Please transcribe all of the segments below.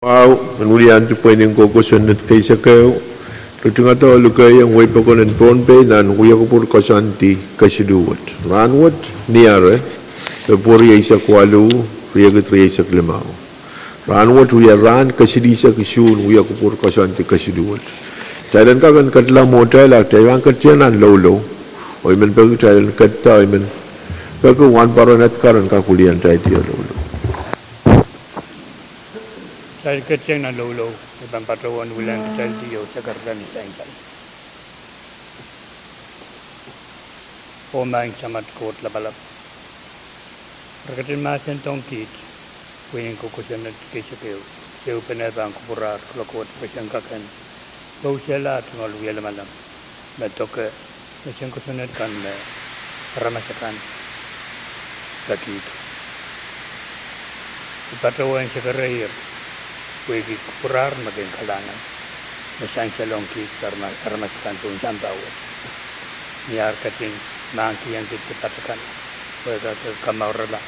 Wow, manulian tu pwedeng kokosan at kaysa kayo. Tugtunga to lukay ang way pa ko ng Pohnpei nan kuya ko puro kasanti kasiduwat. Ranwat niyare, puri ay sa kwalu, riyagat riya sa klimao. Ranwat huya ran kasidisa kisun kuya ko puro kasanti kasiduwat. Thailand ka kan katla mo Thailand, Thailand katyanan lolo. O iman pag Thailand katta, iman pag wan paron at karan kakulian tayo lolo. Saya kecil na lolo, ibang patawan ulan kecil dia sekarang ni saya. Pwuhng samat kot labalap. Perkataan masan tongkit, Pwuhng kukusan at kisakil. Saya penebang kupurar kelakot pasangkakan. Bau sela tunggal wiyal malam. Betok macam kusanat kan ramasakan sakit. Patawan sekarang Pwede kupurar maging kalangan. Masang salong kit karmaskan pun sambaw. Niyar kating mangkiyan dito patakan. Pwede kamarala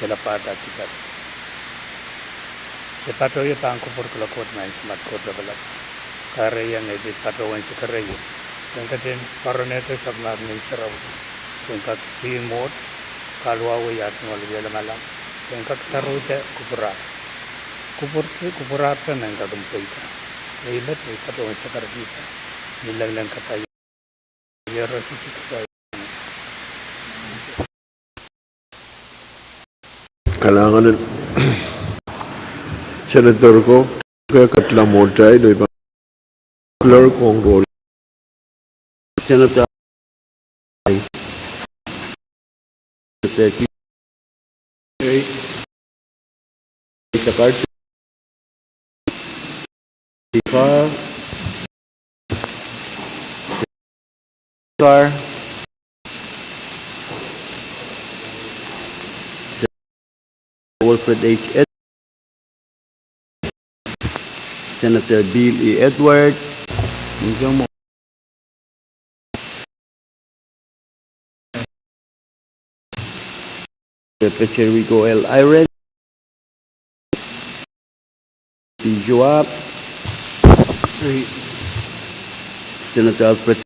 sila pada kita. Sepatoy pang kupur kelakot main semat kot balap. Karya yang edit patawan si karya. Yang kating paroneto sabnar ni seraw. Yang kat timot kalwawi at ngolwela malam. Yang kat tarute kupurar. Kupuratan ang kagumpay ka. Ilat ay katawan sa karagita. Nilalang katayo. Yara si Siksa. Kailangan ng senator ko, kaya katlamotay, do ibang clerk kong role. Senator sa card. Car Wilfred H. Senator Bill E. Edward, Secretary Rico L. Iren, Joab, Senator Alfred,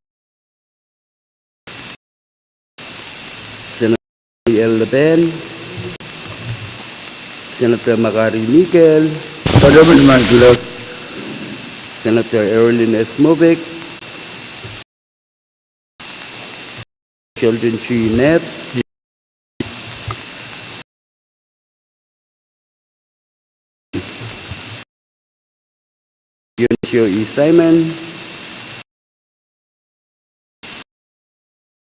Senator L. Leben, Senator Makari Mikel, Senator Erwin S. Movic, Sheldon G. Net, Dionisio E. Simon,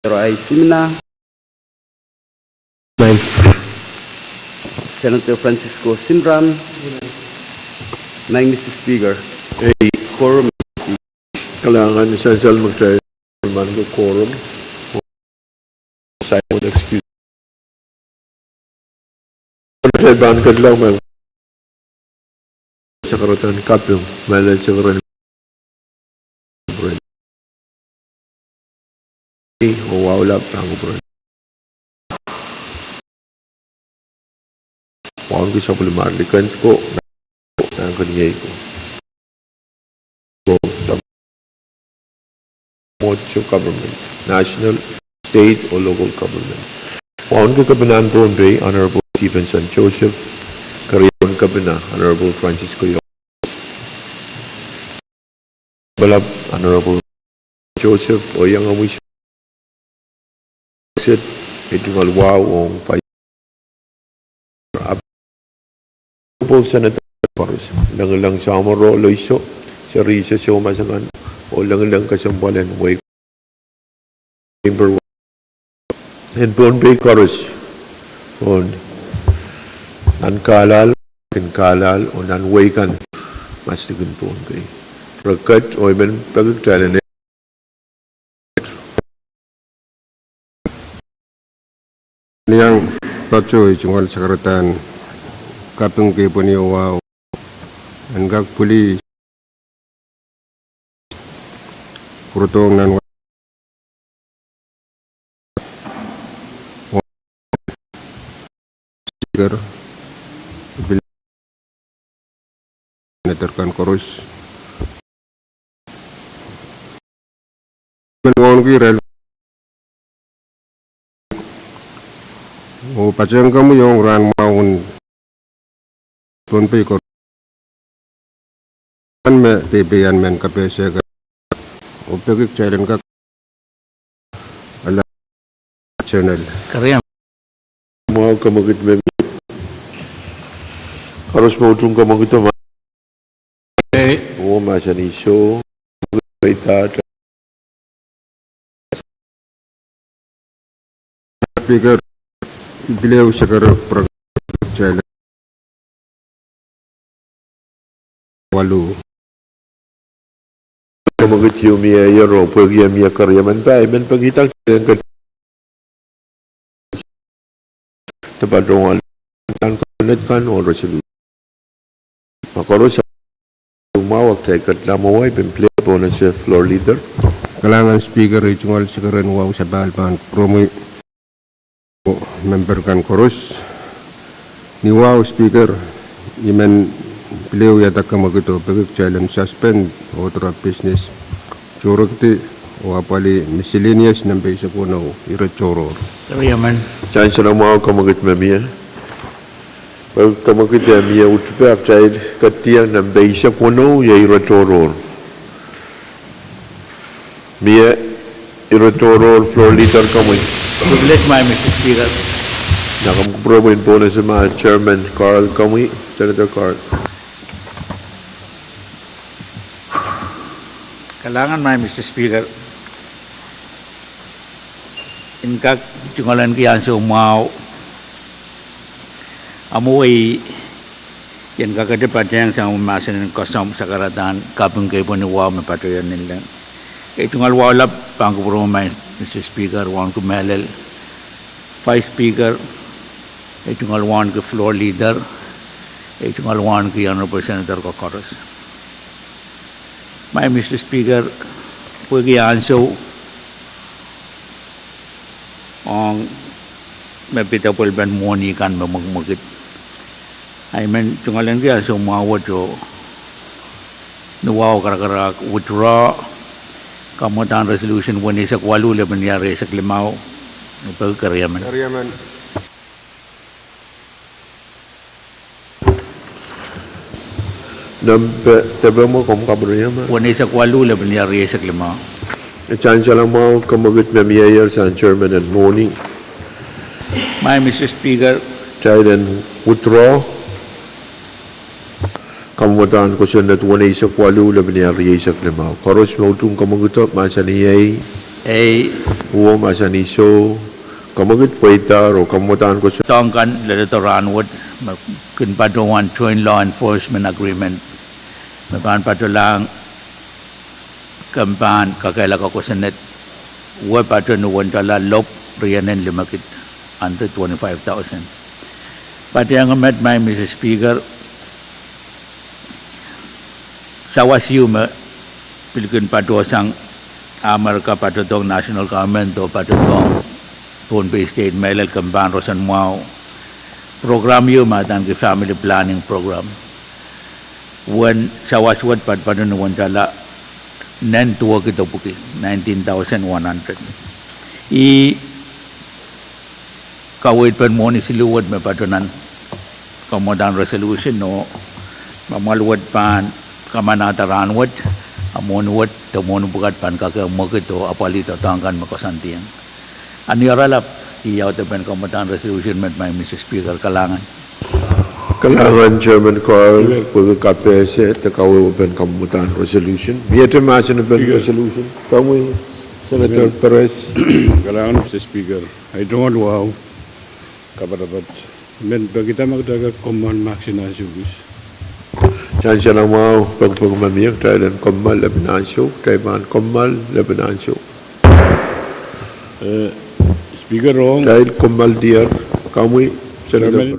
Roy Simna, Senator Francisco Simram, Mr. Speaker. Quorum. Kailangan essential mag-try man ko quorum. Simon excuse. Sa ban kadlaw man sa karotan Pwuhng, malay sa karotan. Wow lap ang bro. Pwuhng ko sa pulimalikan ko ang kanyay ko. Mocho government, national, state, or local government. Pwuhng ko kabinan Pohnpei, Honorable Stevenson Joseph, Kariyon Kabina, Honorable Francisco Yo. Balap, Honorable Joseph, o yang amoy ito malwaw o pay. Honorable Senator Pahrek, lang sa amaro loiso, sa risa sa umasangan, o lang kasambalan, way number 1. And Pohnpei chorus, on nankalal, kinkalal, o nanwaykan, mas tigun Pohnpei. Rakat, o iban pagkaktalan Yang Pachoy Chungal Sakaratan Kapung ke Puniwa Anggak Puli Kurutong nan Speaker neterkan korus menwangi rel o pacang kamu yang ran maun Pohnpei ko kan me PBN men KPC ka o pagik challenge ka ala channel Karya Mau kamagit memi. Harus mau tung kamagit ma. Oh masa ni show. Kita speaker beliau sekarang program challenge walu kamagit yung miya yaro pagi miya karya man pa men pagitang ke tempat dong tan connect kan or resolution. Makoro sa umawag tayo kat lamaway ben play po na siya floor leader. kalangan speaker icungal sekarang wow sabal pan promo member kan korus ni wow speaker imen beliau ya tak kamagito pagik challenge suspend otra business chorokti o apali miscellaneous nampai sa kuno ira choror Karya man Chan sa mau kamagit memi. Pag kamagit miya utupe apchay katiyang ng beisa kuno ya iratoror. Miya iratoror floor leader kamoy. Privilege my Mr. Speaker. Nakamprobain po na sa mga Chairman Carl Kamoy, Senator Carl. Kailangan may Mr. Speaker. Inkak jungalan kiyan sa umaw. Amoy yan kakadepan sa umasan ng kosong sa karatan Pwuhng po ni wow mapatuyan nila. Itong alwalap pangkupuro may Mr. Speaker wan ko melel. Vice Speaker itong alwan ko floor leader. Itong alwan ko Honorable Senator Kokoros. May Mr. Speaker pwede anso ang mapitapol ban money kan mamagmagit. I mean, tungalan kaya so mawad yo nuwaw karak withdraw kamutan resolution 1 walu laban yari sa klimaw pagkaryaman. Karyaman Nampe, tabi mo kung kabaraya ma. 1 walu laban yari sa klimaw. Chan sa lang mau kamagit memi ayer sa Chairman and morning. My Mr. Speaker, Chay then withdraw. Kamutan ko siya nat 1 sa kwalu laban yari sa klimaw. Karos mo tung kamaguto masa niyay. Uwo masa niso. Kamagit pweta o kamutan ko siya. tongkan lalatoran wood kunpatuan joint law enforcement agreement mapan patulang kampan kakaila ko senet wa patun wantala lop rianen limakit under 25,000 pati ang met my Mr. Speaker sawasiu ma pilkun patu sang Amerika patutong national government o patutong Pohnpei State Melel Kamban Rosan Mau program yu matan ke family planning program when sawaswat pad padun wantala nen tuwa kita puki 19,100 i kawit pan moni siluwad me padunan kamodan resolution no mamalwad pan kamanataran wad amon wad tamon bukat pan kakamagito apalito tangkan makasantiang ani aralap iyaw tapen kamutan resolution met my Mr. Speaker kalangan. Kalangan Chairman Carl pagkakapese takaw open kamutan resolution. Biyete masa na ben resolution. Kamu Senator Pahrek. Kalangan Mr. Speaker. I don't wow. Kaparapat. Men bagita magdaga common maxina subis. Chan siya lang mau pagpagmamiyak tayo ng komal labinansyo. Tayo man komal labinansyo. Speaker wrong. Dahil komal diar kamu Senator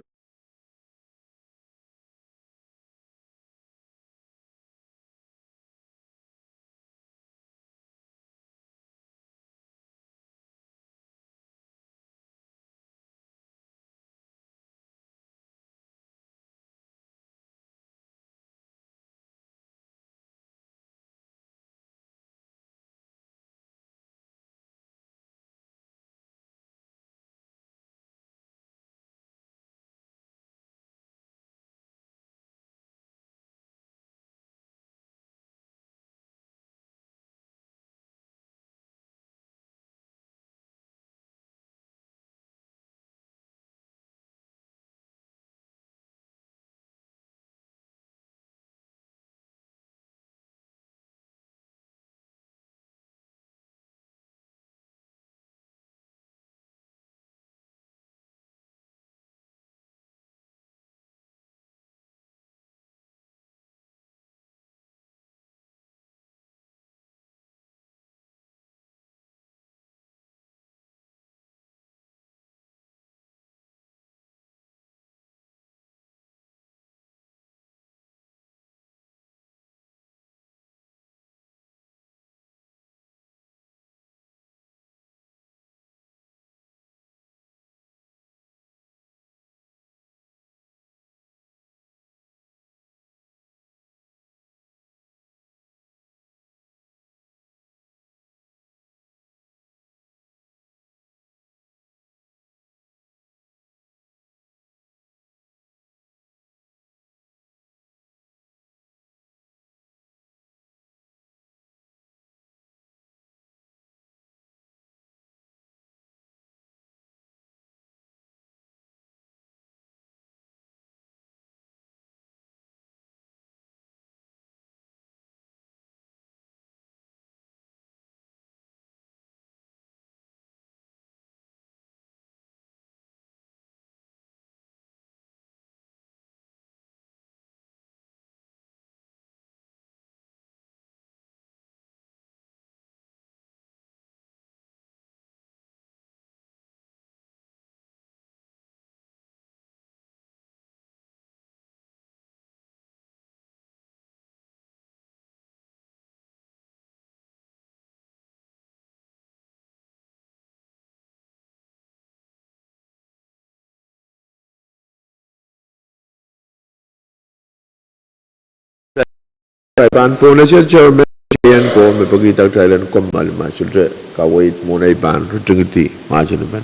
Ban po na siya chairman yan ko may pagkita Thailand ko malma sulre kawait mo na iban rutungiti masin ban.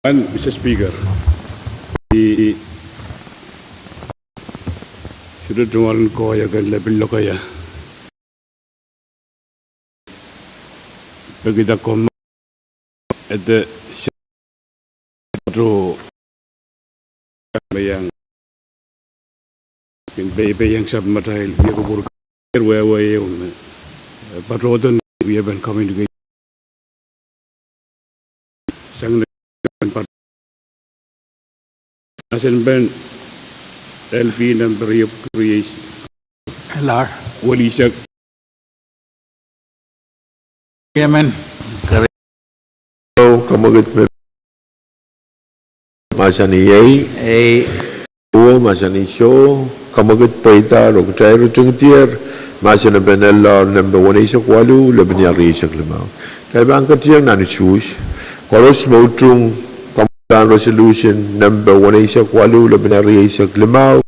And Mr. Speaker, the should tumalan ko ya kan level lo kaya. Pagkita ko at the true bayang bayang sab matahil ya ko puro where yung patrodan we have been coming together sang nasin ben LP number of creation LR. wali siya Yemen. So kamagit me masani yay o masani show kamagit paita rok try rutungtier masana benella number 1 isa kwalu lebnya risa klamaw kay bangkat yang nani shoes koros mautung kamutan resolution number 1 isa kwalu lebnya risa klamaw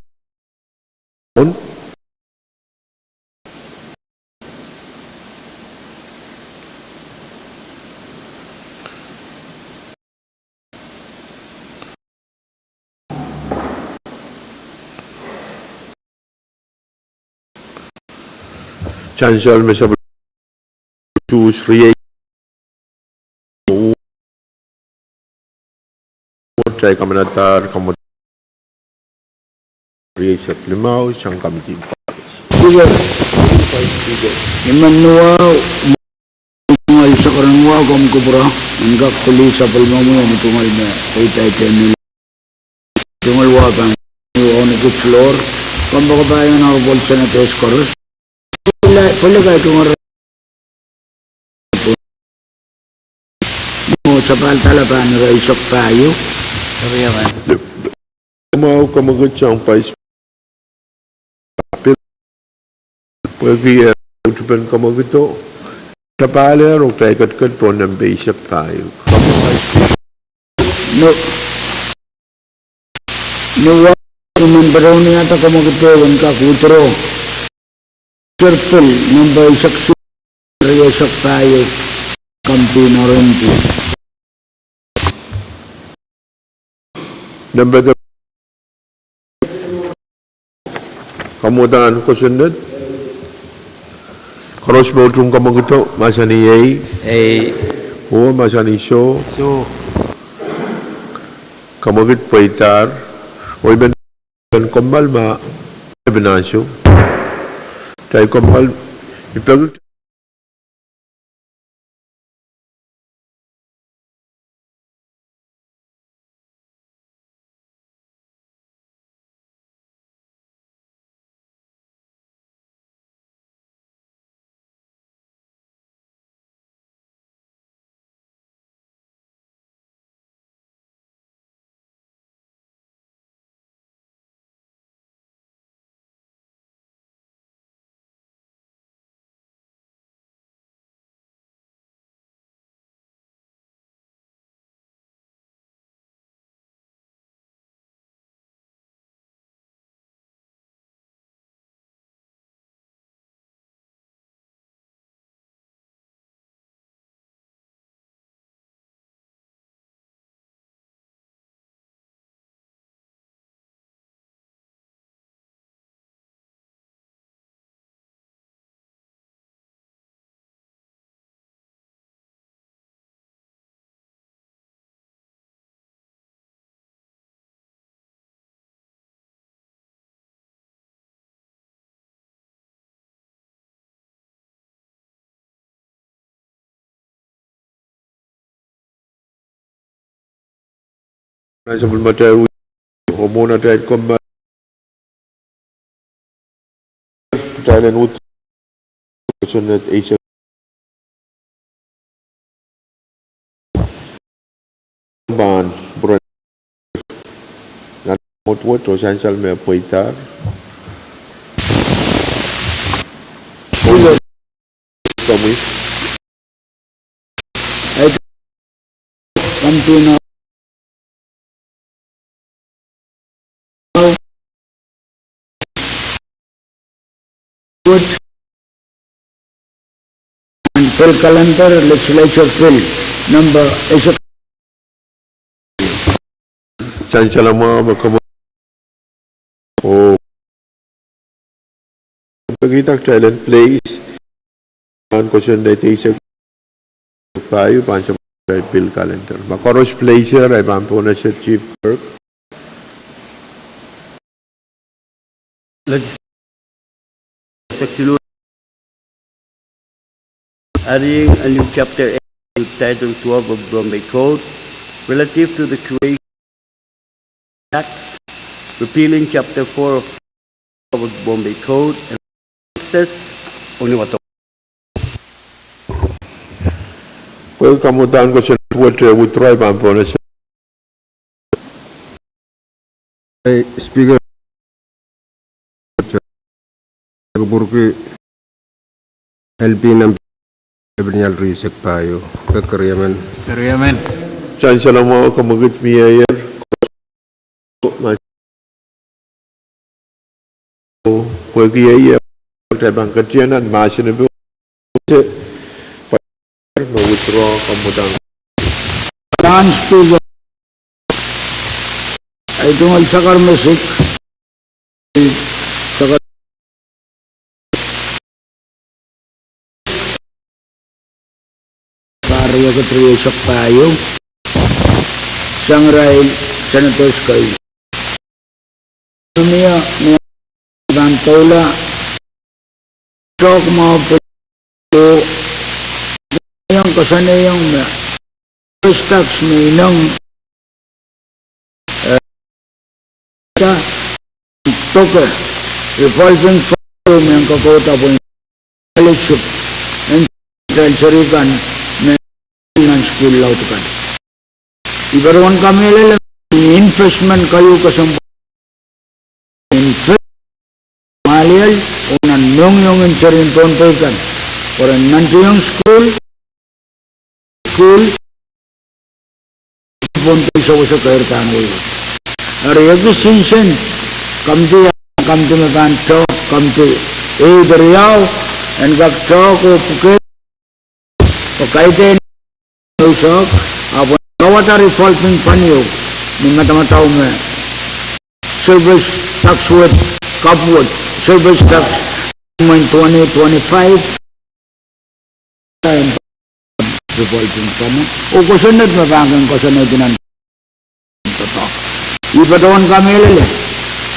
Chancellor Mr. Choose Ria Try Kamanatar Kamot Ria Limau Sang Committee Imanua tungal sa karangwa kom kubra enggak kuli sa palmamu yang tungal na tay tungal wa kan on the floor kumbaga bayan na bolsa na test koros pala kay tungal mo sa pantalaban raisok tayo sabi yaman mau kamagot siyang pais pagi utupan kamagito tapale rok tay kat po ng basic tayo no member niya ta kamagito ka kutro circle number saksu raisok tayo kampi norenti number kamutan ko sunod Cross Botung Kamagito, Masani Yay, O Masani Show, Kamagit Paitar, O Iban Kombal Ma, Ibanansyo, Tay Kombal, Ipag Nasa Bulmatay, Homona Tay Kombal, Thailand Wood, Sunat Asia, Ban, Brun, Natmot, o Sansal Mea Paitar, Kami, kampi na Kasiluwat and Bill Calendar Legislature Bill number Chan Salama Makamo Pagitak Challenge Place and question that is a 5 Pansam Bill Calendar. Makoros Placer, I Bampona Chief Clerk. Adding a new chapter 8 to Title 12 of Pohnpei Code relative to the Creation Act, repealing Chapter 4 of Pohnpei Code and Uniwato. Well, kamutan ko siya withdraw Bampona siya. Speaker Burki LP ng Tribunal Risek Payo Kakariyaman Chan Salama Kamagit Miyayer Pwuhng Tabang Katianan Masinabu withdraw kamutan. Dan Speaker ay tungkol sa karmasik sa Pahrek Katriyosak Payo Sangray Senators kayo niya Bantola Sok mga pito yung kasanayang first tax may nang toke revolving fund yung kakota po yung college and sarikan na school lautukan ibaruan kami lang investment kayo kasang invest maliyal unan yung insarin Pohnpei kan para nanti yung school Pohnpei sa usa kahirtaan ko Ariyago sinsen kamti makanto kamti deriyaw and gakto ko puket pakaiten usok apon kawata revolving panyo mga tamatao me service tax with KAPWARESOU service tax 2025 revolving panyo o kusunod mabangang kusunod dinan ipatawan kami lele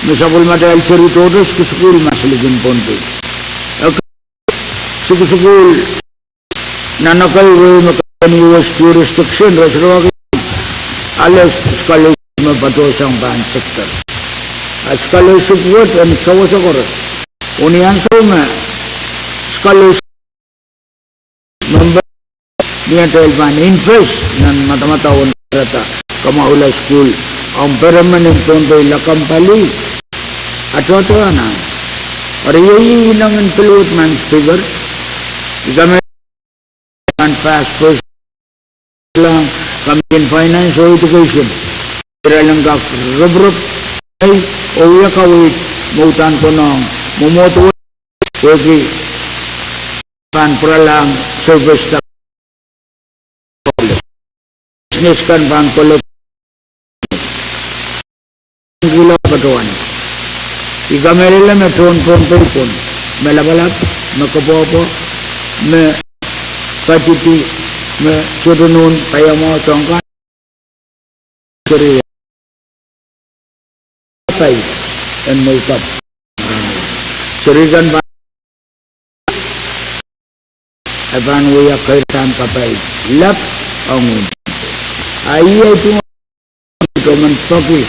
misapul material seritodos ke school masligin Pohnpei school nanakay we makani was jurisdiction rasrawa alas scholarship mapatosang ban sector scholarship what and sawa sakor unian sama scholarship member niya tayo ban interest nan mata-mataon rata kamaula school ang permanent Pohnpei lakam pali atau na or yung inangan peluit man speaker kami kan fast push lang kami in finance or education kira lang ka rubrup ay o yakawit mautan ko nang mumoto wagi kan pralang service tax business kan bang kolot gila batuan ikamerila me Pohnpei pun melabalap makapopo me patiti me surunun payamo songkan ceri pai and makeup cerikan aban we akaitan kapai lap angun ayai tu komen topi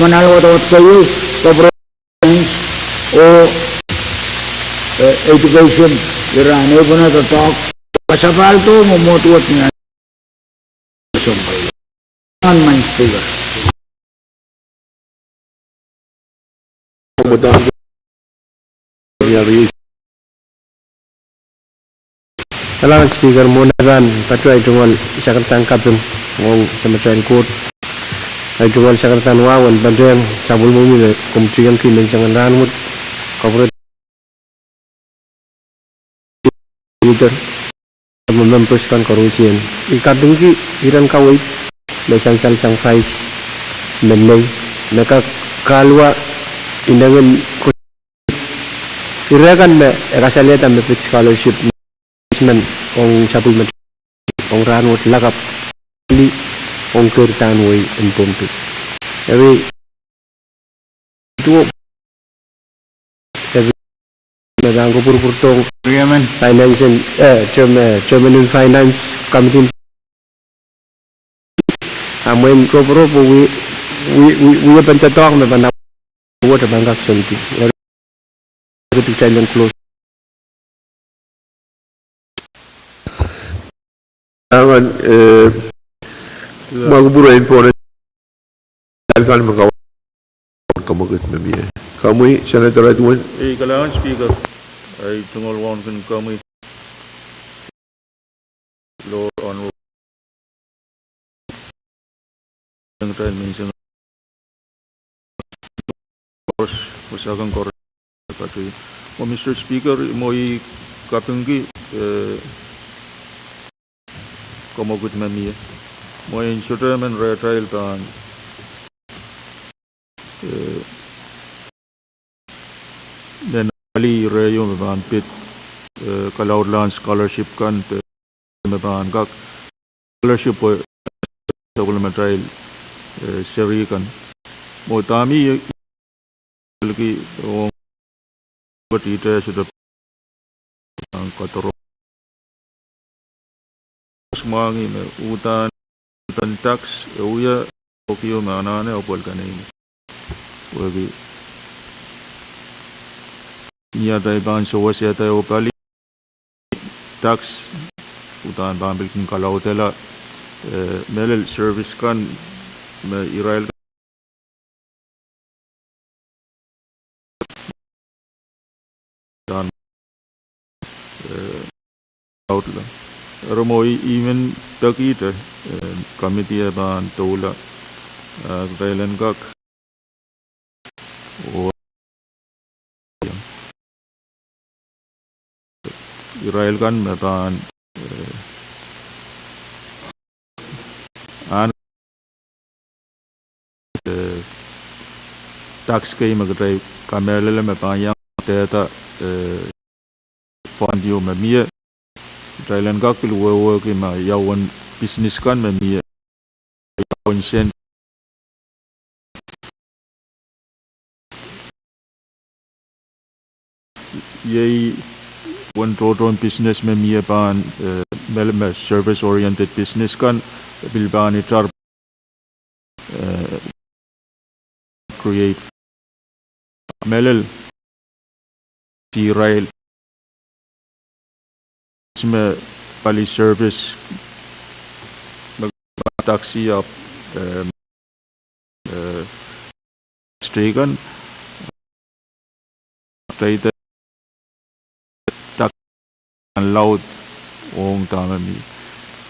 manalo tawat kayo proceedings o education irane po na tatak pasapal to mumotuat niya sumpay ang mind speaker Kamutan Salamat Speaker muna kan patray tungol sa katangkap ng sa matrain court ay tungol sa katan wawan badeng sabul mo muna kumtiyang kimen sa nganranmut corporate leader members kan korupsian ikadungki iran kawait lesan sang price meneng mereka kalwa inangan irakan me rasalia tam me scholarship men ong supplement ong ranut lakap li ong kertan way in Pohnpei tapi itu Madang ko purpurtong finance and chairman in finance committee amoy ko pro we pancatok na bana what bangak sunti to child and close Angan magburuin po na alkan magawa kamagot na biya. Kamuy Senator Edwin. Kailangan speaker ay tungolwan kan kami Lord Honorable yang tayo minsan usahakan korek patuloy. Mr. Speaker, mo kapinggi komogut mamiya. Mo insurremen retrial pan then Ali Rayo Maban Pit Kadkadaur scholarship kan Maban Gak scholarship supplementary seri kan mo tami lagi orang berita sudah kotor semua ni utan tax uya okio mana ne opol kan ini bagi ia dari ban sowas ya tayo pali tax utan bambil kin kalau tela melel service kan me Israel dan outla romoi even takita committee ban tola Thailand gak Israel kan metan an tax kay magray kamelele mepan yang teta fund yo memia Thailand gak pil wo ke ma yawan business kan memia yawan sen yei one total business में मिया पान में service oriented business kan bilban itar create melel Israel इसमें पली service taxi up stregan taita laut ong tamami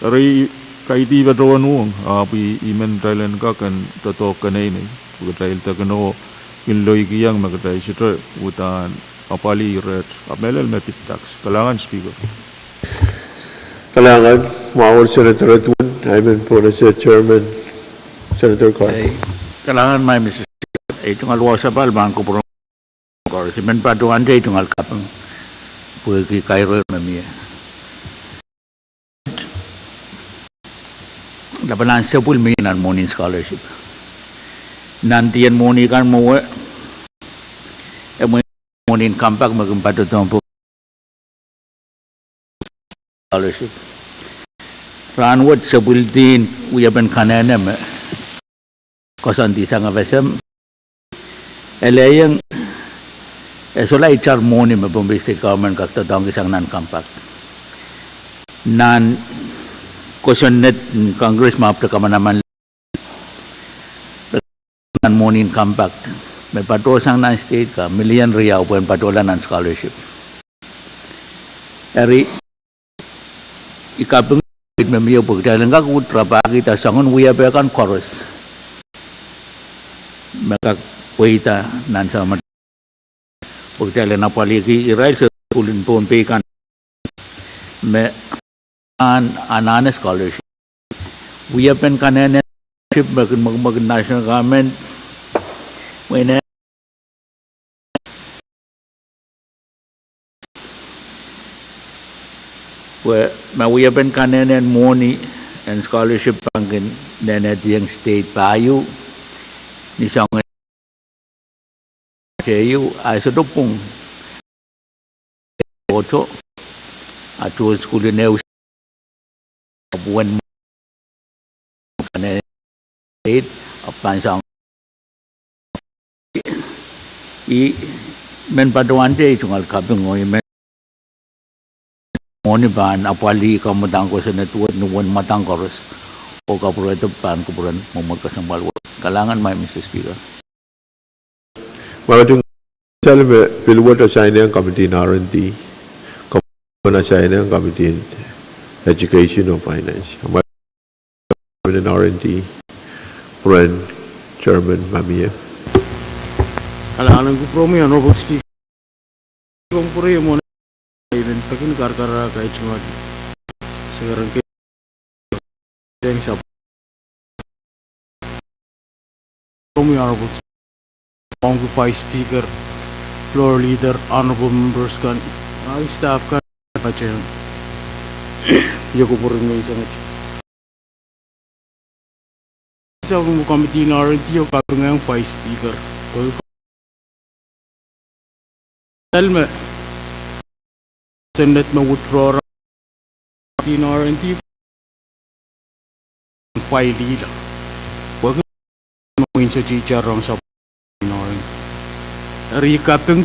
ri kaiti badron ong api imen Thailand ka kan tato kanay ni bukatrail ta kano kinloy kiyang magtay sitra utan apali ret amelel me tax kalangan speaker Kalangan mawal Senator Edwin. I'm po na siya Chairman Senator Clark. Kailangan may Mr. Speaker itong alwasa ba alman ko puro si men paduan day itong alkapang puwagi kairo mamiya labanan sa pulminan morning scholarship nantiyan morning kan mo morning kampak magempado tompo scholarship ranwat sa bulletin uyaban kanana me kosanti sang FSM elayang sola ichar moni me Bombay State Government Kadkadaur isang non-compact question-net Congress mapta kamanaman non-money compact may patol sang non-state ka million riyaw po yung patolan ng scholarship eri ikapang may miyaw po kaya lang kakutra pa kita sangon uya pa kan chorus makakwita nan sa pagtala na paligi Israel sa ulin Pohnpei kan me an scholarship we have been kanene mag national government when where we have been kanene money and scholarship bankin nene diyang state payo ni sang kayo ay sa dupong ocho at school na buwan kanene state apan sang I men paduante tungal kaping ngoy men moni ban apali kamudang ko sa network nuwan matang koros o kapureto pan kupuran mamagkasambal kalangan may Mr. Speaker. Maraming salamat pilwat assign ng Committee na R&D, Committee assign ng Committee Education or Finance. Maraming R&D, friend, Chairman, Mamiya. Kailangan ko promi Honorable Speaker. Kung puri mo na ilan pagin karkara kahit cuma sekarang ke yang sab promi Honorable Speaker. Honorable Vice Speaker, Floor Leader, Honorable Members kan, staff kan macam ya ko puri mo isang sa committee na R&D yung kapag Vice Speaker. Tell me, Senate may withdraw in R&D file nila. Huwag mo sa chicharong sa R&D. Recaping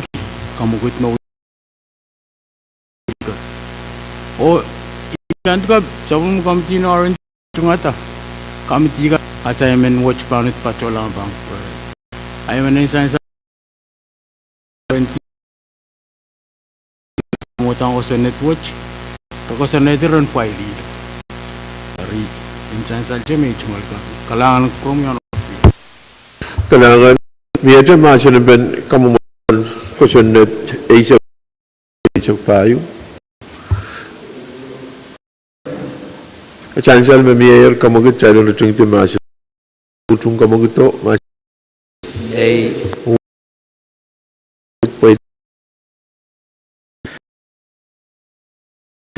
kamugot na o ikan ka sa mga committee na R&D nga ta. Committee ka assignment watch planet patrol ang bang. Ayaw na yung sa R&D mutang ko sa netwatch ako sa netiron file dito dari insan saja may cungal ka kalangan ko yung Kailangan medyo masinaban kamu ko sa net Asia payo. Chancel mayor kamu git chalo ruting ti mas utung kamu gito mas Ay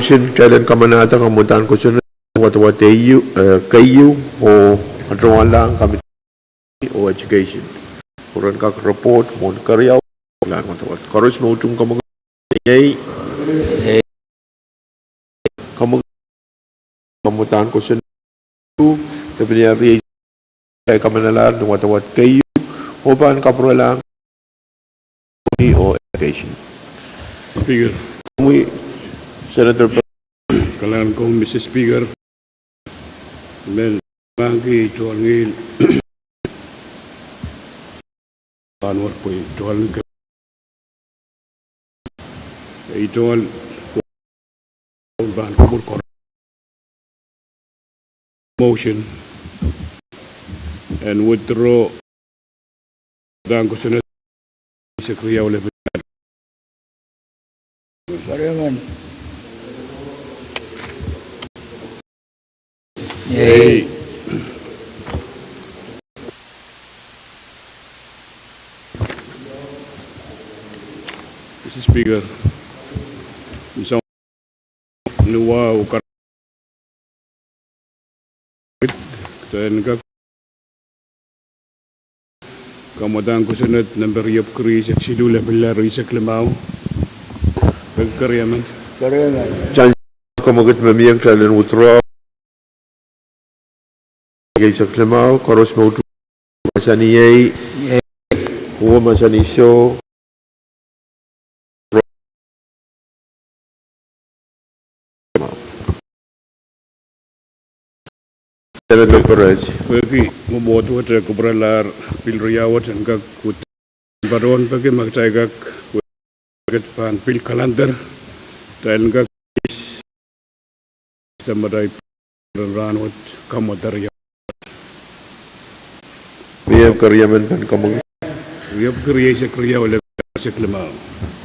kailan kamanata kamutan ko sa wat kayo o adrawan lang kami o education kuran ka report mo karyaw lang matawat karos mo utung kamu ay kamutan ko sa tapi dia kay kamanalar ng watawat kayo o ban kapro lang o education Speaker. Senator Kailangan ko, Mr. Speaker, men mangi tuan ngil panwar po tuan ke tuan ban kubur kor motion and withdraw dan ko senat sekretary oleh Parliament. Hey. Mr. Speaker, isang nuwa ukar dan kamutan ko sunod number yop kri sa sidula bilaro isa klamao pagkaryaman Chan kamugot mamiyang kailan withdraw kay sa klamaw karos mo masaniyay huwa masanisyo Senator Perez Bagi membuat water kubralar pil riyawat ang kut baron bagi magtagak pan pil kalender dahil gak samaday ranot kamadar Miyang karyaman kan kamang Yop kriya sa kriya oleh Seklemau.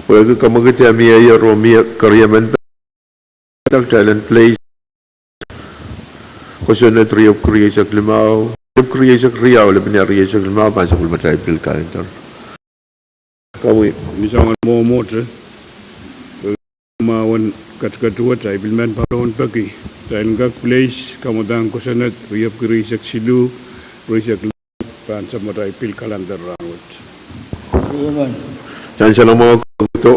Pwede ka magkita miya romia karyaman talent place kusunod Rio Kriya sa Klimao Rio Kriya sa Kriya lebih ni Kriya sa Klimao pasok matay pil kalender kawi Misalnya mau motor, mawan Kadkadaur tay bilman paron pagi. Dahil ngak place kamudang kusunod Rio Kriya sa Silu, Rio sa pan sa matay pil kalender rawat. jangan salah mga kuto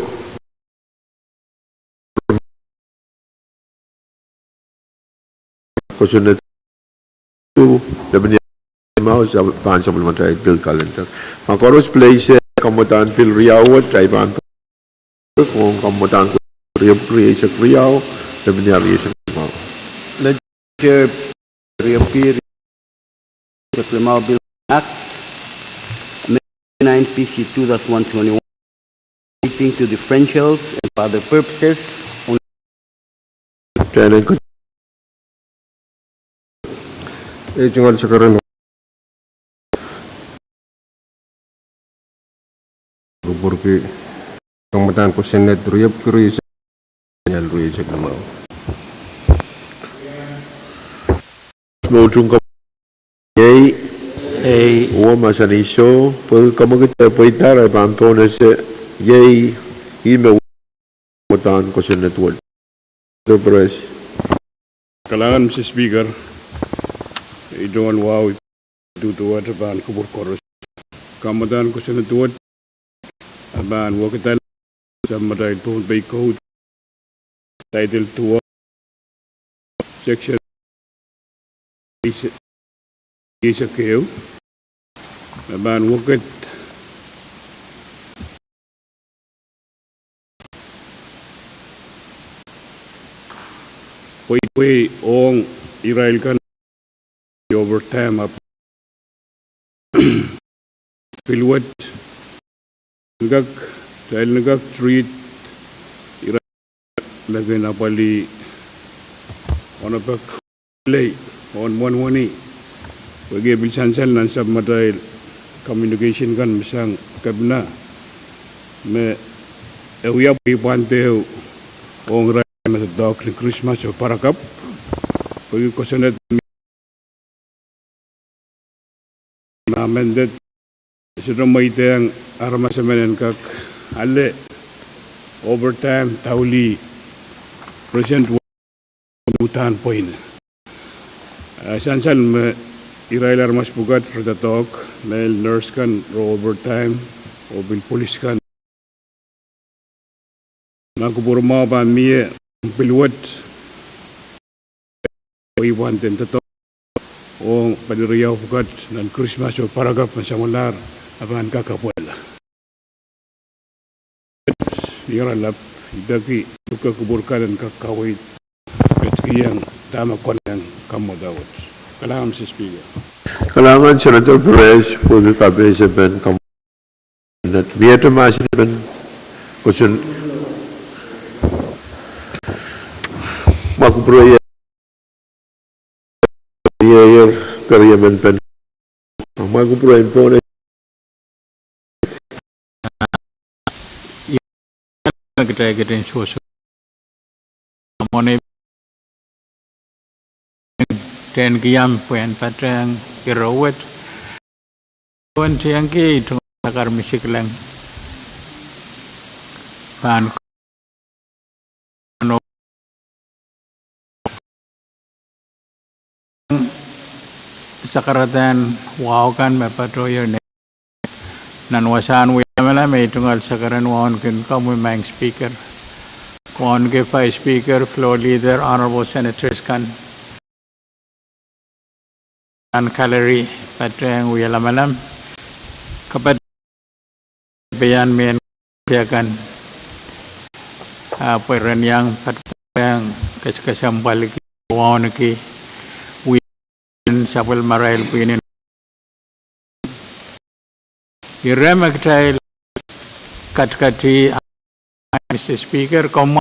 kusunod tu lebih ni mau sa pan sa matay pil kalender makaros place kamutan pil Riawat tay pan kung kamutan Rio Kriya sa Kriya lebih ni Kriya sa Klimao Legislature reappear the Pwuhng Bill Act 9 PC 2.121 relating to differentials and for other purposes. Kailan ko Jungal sekarang porque kemudian ko Senate Rio Kriya nyal Rio sa Klimao. Mojung ka yay o masaniso pag kamagita paitar ay pampona sa yay email mutan ko sa network the press Kalangan si Speaker, idoan wow dutuwa sa ban kubur koros. Kamutan ko sa natuwa ban wakitan sa matay Pohnpei Code Title 2 Section isa kayo ban wakit Pwuhng ong Israel kan overtime up pilwat ngak dahil ngak treat Israel lagay na pali on a back play on one bagi bilsansal nan sab matay communication kan misang kabna me ewiya pipanteo ong na dog ni Christmas o Pahrek pagi kusunod amended sudah maitang armas menen kak alle overtime tauli present butan poin sansal me Israel armas bugat for the talk male nurse kan ro overtime o bil police kan nakubur mau pa mie pilwat iwan ten to o padiriyaw bugat nan Christmas o Pahrek masamular aban KAPWARESOU yaralap idagi tuka kubur kan kakawit kiyang tama kon yang kamodawat kalam si Speaker kalangan Senator Perez pwede kabisa ben kamunat biyata masin ben kusun makubroya year karya ben pen makubroya pone kita susu mone ten kiam puen patrang irawat pun siang ki itu takar misik lang pan sakaratan wow kan mepatroyer nan wasan wala may tungal sakaran waon kin kamu mang speaker waon ke five speaker floor leader honorable senators kan an calorie patrang wala malam kapat bayan men kan peran yang patrang kes-kesam balik waon ki sabal marail pinin iremak trail katkati Mr. Speaker kom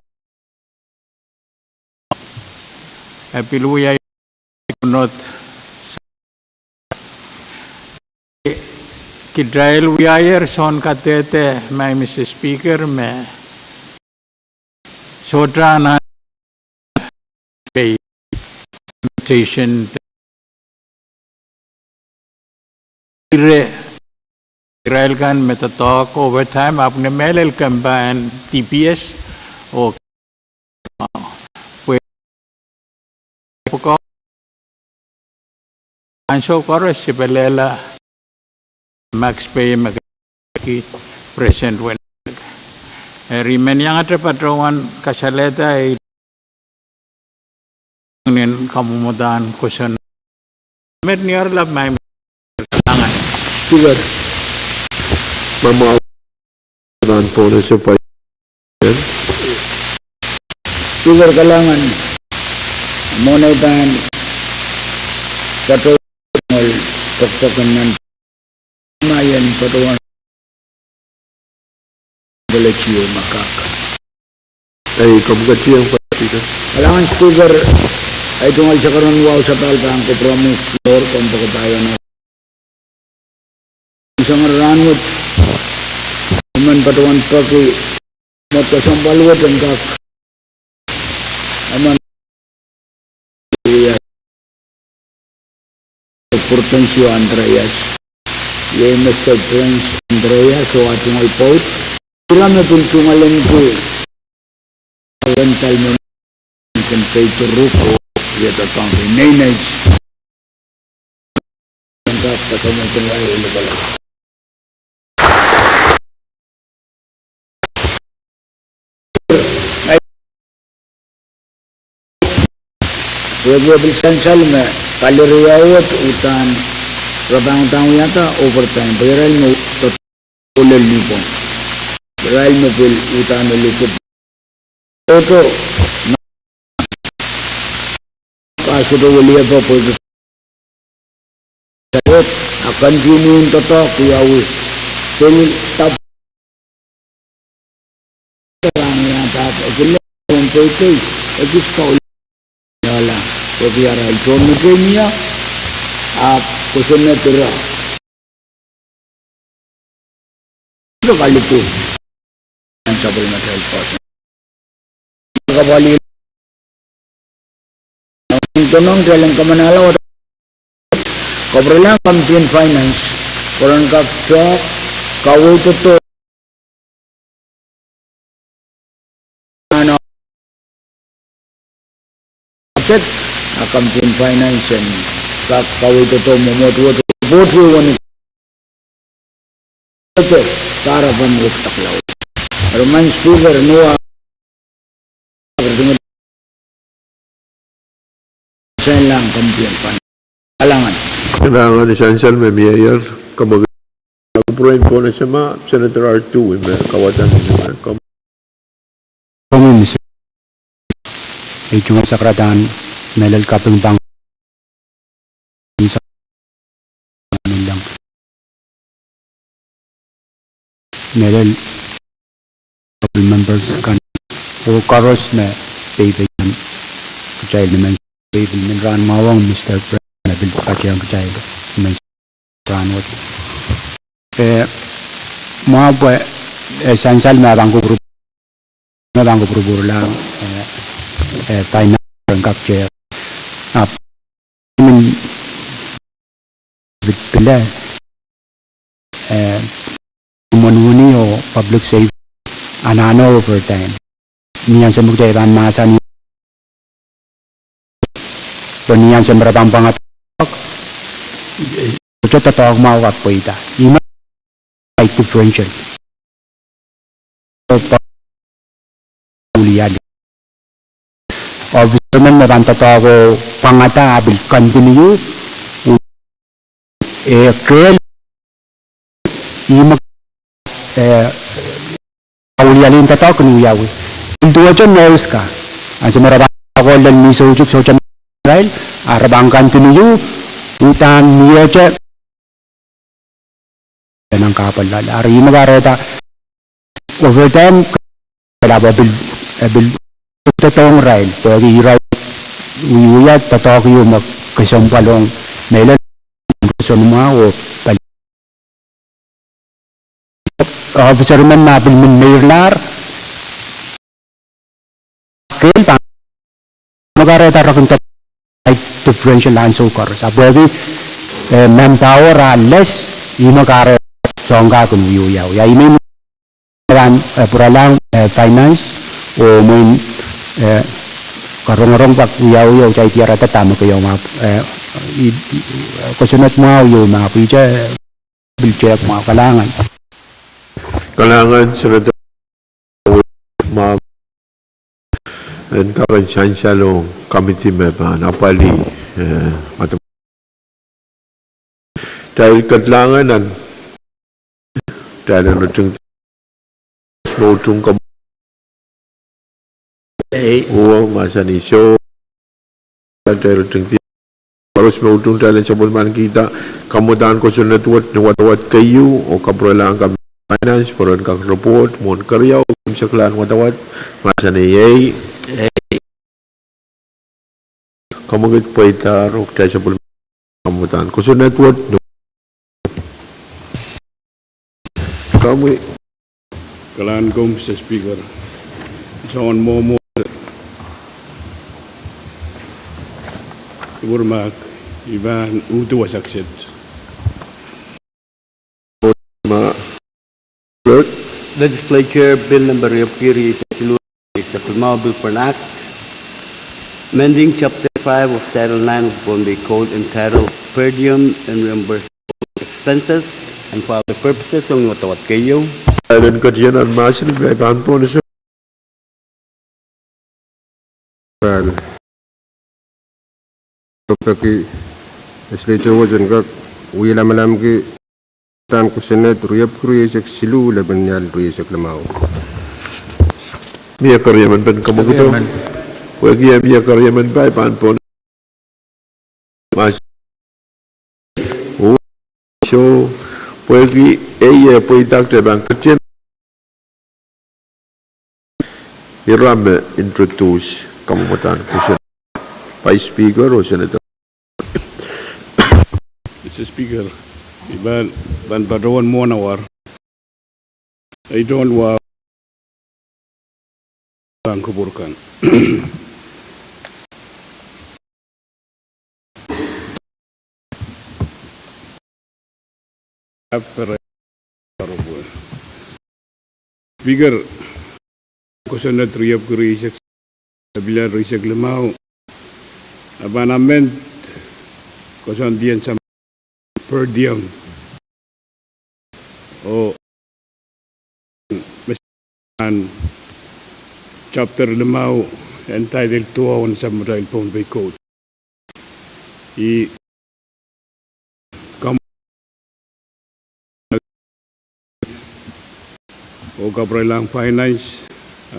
piluya not Kidrail wiayer son katete my Mr. Speaker me sotra na pay invitation Israel kan में तो talk over time आपने mail campaign TPS और Anso koro si Belela Max Pay Magaki present when Rimen yang ada patrawan kasaleta ay ngin kamumudan kusun met niar lab may tangan Speaker, Mamawalan po na sa Speaker kalangan muna itan patrawan tok-tokan ng mayan patrawan Legislature makak. ay kamugati ang patita. Kalangan Speaker ay tungal sa karon wow sa talpang ko promise floor kung pagkatayo na isang rangot naman patawan pagi matasambalwat ang kak naman Portensio Andreas ye Mr. Prince Andreas so ating alpot kailan na tuntungalan ko rental mo can pay to Ruko yet at ang nainage ang kak patawan tungal ilabala Regular essential में kaliriyawat utan rabang-tang yata overtime bayral mo to ulal lipo bayral mo bil utan ulikot oto kaso to waliya pa po sakot akan continue toto kuyawi sil tap ang yata agil kung pwede agis ka wala तो बिहारा जो मुझे मिया आप कुछ में तेरा तो काली को अंशाबल में हेल्प पास कबाली दोनों ट्रेलिंग का मनाला और कब्रला कंपनी फाइनेंस और उनका क्या कावो तो campaign finance and kawai to momoto vote one to tarapan work taklaw Roman Speaker no sa lang campaign pan alangan Kailangan essential may mayor kamag-approin po na siya Senator R2 may kawatan niya Komunis ay cuma sakratan melal kapeng bang lang melal couple members kan o karos na baby child men baby men ran mawang Mr. President bil pakyang child men ran what mawa essential na bangko group lang finance capture pila umanuni o public safety anano overtime niyan sa mugdayran masa ni to niyan sa marabang pangat ito tatawag mawak po ita ima ay differential uliyan Obviously, nabanta to ako pangata will continue kaya kaulialin to kung uyawi ilduwa dyan news ka ang sumarabang ako lang ni Sojuk Sojan Israel arabang continue utang niya dyan yan ang kapal lala ari magareta overtime kaya bil totoong rail pwede i-ride uyuyat tatawag yung magkasampalong melan gusto mo o officerman mapil min mayorlar kel pa magare tarakunta differential lines of cars abodi manpower less imagare songa kun view ya ini kan puralang finance o mun karong pak yaw cai tiara tatama kayo map kusunat mau yo map ija bilcek mau kalangan Senador Ma and Karan Chanchalo committee member Napali dahil kadlangan dan dahil nating snowtung ka masa ni show dahil nating harus snowtung dahil sa bulman kita kamudahan ko sa network na watawat kayo o kaprolang kami finance peron kang report mon karyaw sa klan watawat masa ni yay kamugit paita rok dahil sa bulman kamudahan ko sa network kami kalan kom sa speaker son momo burmak iban utu wasakset Legislature Bill number Yapiri is the Pwuhng Bill for an Act amending Chapter 5 of Title 9 of Pohnpei Code entitled Per Diem and Reimbursement Expenses and for the purposes of watawat kayo. Dahil kadiyan ang masin ay panpo na siya. Pagi Legislature wajan kak wila malam ki tan ku senet ruyap kruyesek silu laban yal ruyesek lamau. Mia karyaman ben kamu gitu. Wagi ya mia karyaman bay panpo. Mas. So wagi puitak de bang kadiyan. Irame introduce kamu matan kusen. By speaker o senator. Mr. Speaker, ban padawan mo nawar. I don't want ang kuburkan. Speaker, kusan na triyap ko risak bila risak lemau. Abanamen kusan diyan sa per diem o chapter 5 entitled 2 sa Pohnpei Code o kaprelang finance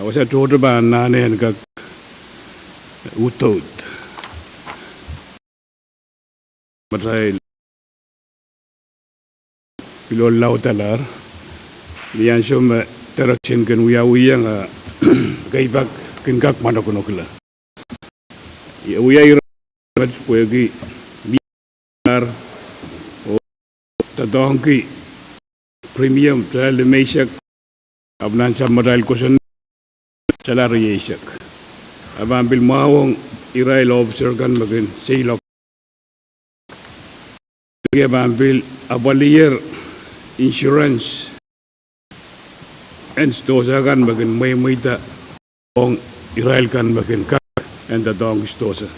wasa tuwa ba nanen kag utod matay pilol lautalar lian syom teraksin kan uya nga kaibak kinkak manakunokla ya uya irat puegi biar o tadongki premium trial mesak abnan sa modal kusun salary yesak abambil mawong irail officer kan magin silok abambil abalier insurance and stosa kan bagin may ta ong Israel kan bagin ka and the dong stosa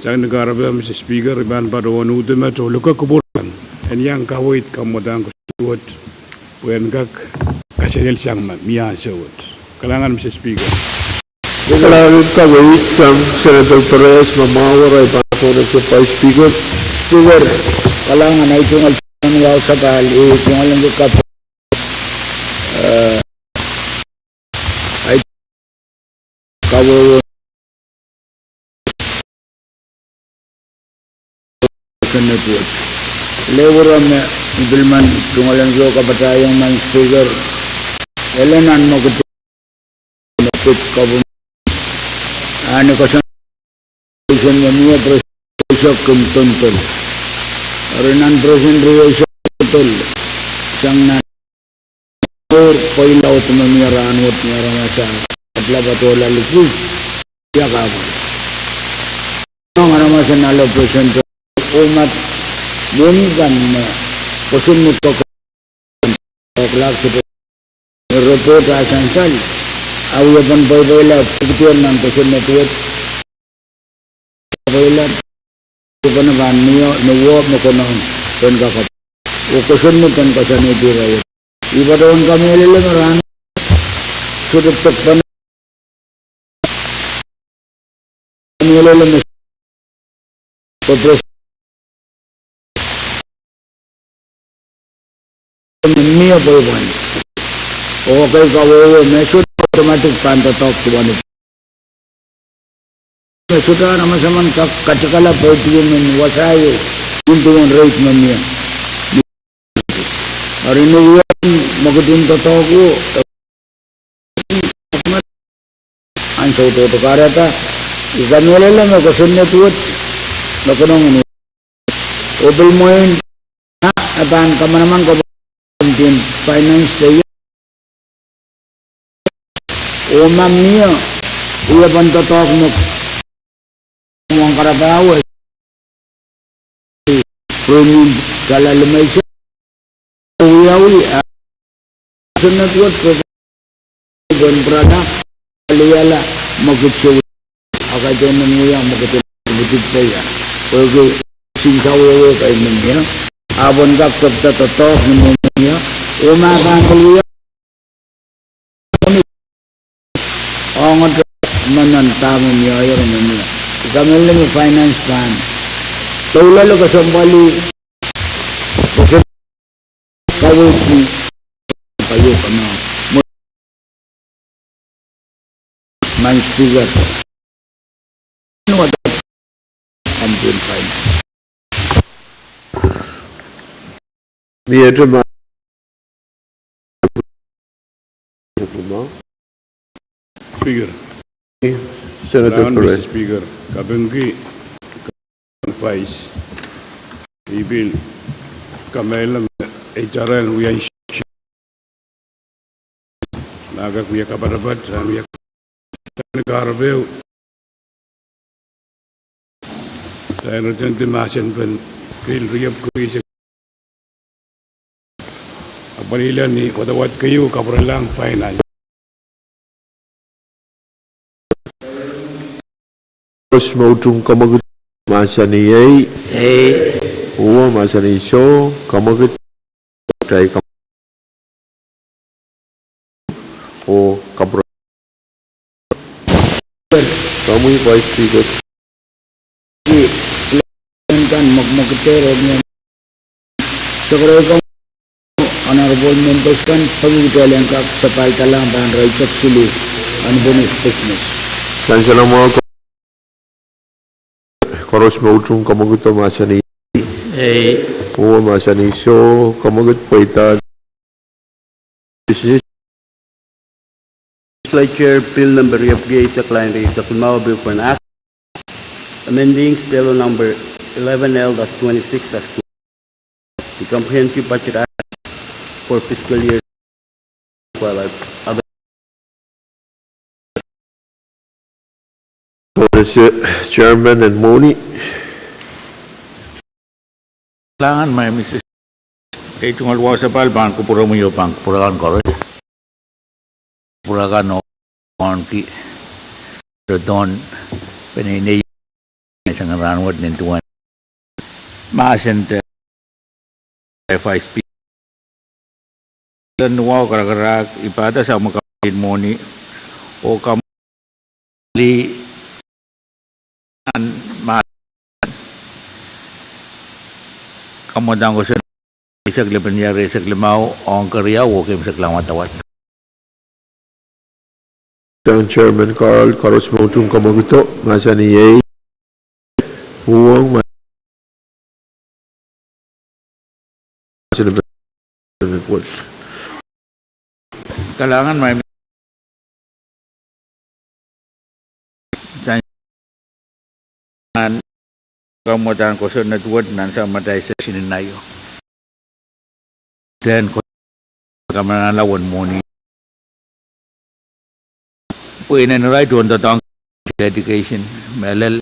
sa nagarabam Mr. Speaker iban padawan udama to luka kuburan and yang kawit kamodang kusuot puyan kak kasyel siyang miya sawot kalangan Mr. Speaker. Kalangan kawit sang Senator Perez mamawar ay papunod sa Vice Speaker. Speaker, kalangan ay tungal ang yaw sa kali, tungal ang lukap. Ay kawo sa network. Lewaram na ibilman tungal ang lukap patayang man Speaker. Elenan mo ko napit kawo. Ano kasi sa niya presyo kumtuntol. Renan present reaction tol sang na Kadkadaur पहिला utama miyaran wat miyara masa atla batola liku ya kamu ngara masa nalo present umat bumi kan posun mutok kelak sudah report asansal awu ban boyla putian nan posun network boyla bukan ban niyo nuwo mokonon dan kakap posun mutan kasane dirawat ibadah kami lele maran sudah tepan kami lele Potros Mia Boyban. Okay, kawawa mesut automatic panta talk to one. Mesuta namasaman kacakala podium in wasayo into one rate mamia. Arinu Magadun Tatogo Anso to Karata is the Nola Macasun network. Nakanong Obel Moin Aban Kamanaman Kabin Finance Day O Mamia Uyaban Tatok Nuk Wangkarabawa Premium Galalumation Uyawi Sunatwat Gon Prada Aliala Magutsu Akajan Muya Magatul Butaya Oke, singkawe kayak mana? Abon kap kerja totok namanya. Oma kan keluar. Orang menantang menyayar namanya. Kami lagi finance plan. Tahu lalu kesempali. Kau ni kayu kena. Main speaker. The Entertaiment Speaker. Senator Mr. Pahrek. Speaker, Kabengki Vice Ibil Kamelang HRL Wiya Naga Kuya Kaparabat Samia Karbeu Saya nanti macam pun feel riap kuis. Apabila ni wadawat kayu kapralang final. Terus Pwuhng kamagut masa ni ay uwa masa ni so kamagut try o kapra kamu Vice Speaker kan magmagtero niya segera kamu honorable members kan pagigitalan ka sa paltalang ban rights of sulu and bonus business dan selama koros Pwuhng kamagut masa ni uwa masa ni so kamagut paita Legislature Bill number FGA sa client sa Pwuhng Bill for an Act amending Bill number 11L-26 as the Comprehensive Budget Act for fiscal year while other Chairman and Moni. Kailangan may Mrs. Ito nga luwa sa palban ko pura mo yung pang purakan ko rin. Purakan o konti. Doon pinay sa ngaranwad nintuan. Maasente FISP. Dan wow karak-karak ipada sa makapit Moni o kamali kamodang ko sa isang libaniyari sa klimaw ang karyaw o kim sa klamatawat. Chairman Carl Karos Pwuhng kamaguto masa ni ay Pwuhng Kailangan may kamutan ko sa nadwad nan sa maday sa sininayo. Then ko kamera lawan morning. When and right on the tongue education, melel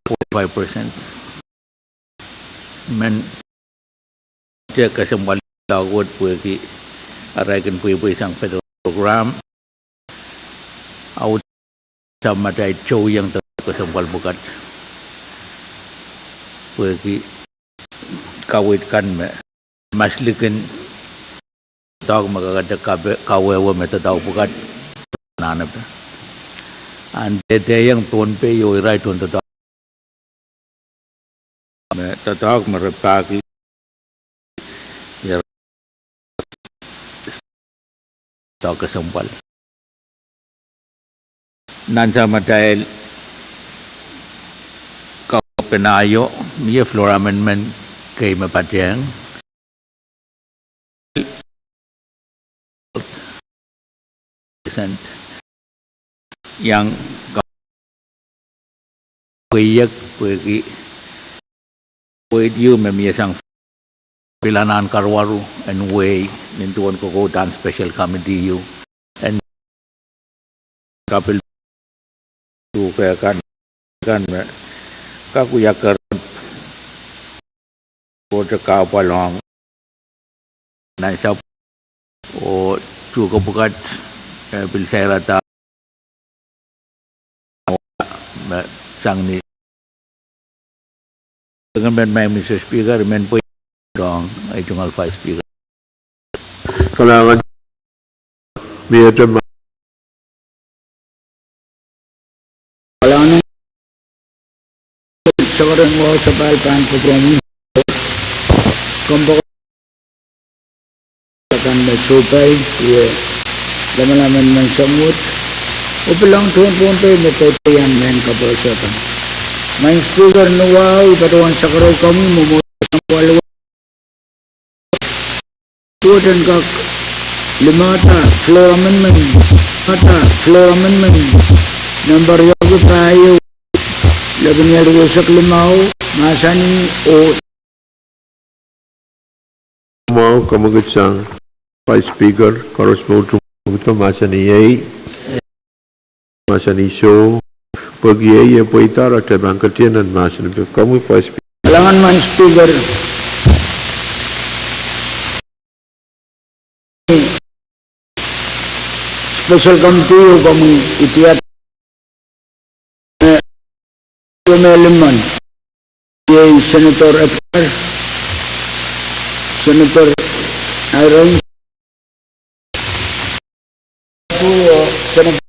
45%. Men dia kesempatan lawat pergi arahkan pergi sang federal program. Out sama ada show yang kesempatan bukan pergi kawitkan maslikan tahu maka ada kawewa meta tahu bukan nana pe. And they yang Pohnpei yo right on the tatak merepaki ya tak kesempal nan sama dahil kau penayo dia floor amendment kay Pwuhng yang kuyak pergi you memisang pilanan karwaru and way nintuan ko dan special committee you and kapil tu kaya kan kakuyakar ko ka palong na sa o cukup bukat bil saya rata sang ni dengan main Mr. Speaker main pun dong ay tungal 5 speaker Kailangan Kailangan sekarang mau sebal pan program kelompok akan mensupai ya lama-lama mensemut upilang tuan Pohnpei metodian main kebersihan main speaker nuwau patuan sakarau kami memulai walau tuan kak limata floor amendment number yang payo laban yang rusak limau masani o mau kamagsang Vice Speaker karos mo ito masani show pagi ay po itara tebang katianan masani kamu Vice Speaker kailangan main speaker special committee kami itiat Leman yay Senator FR Senator Iron Senator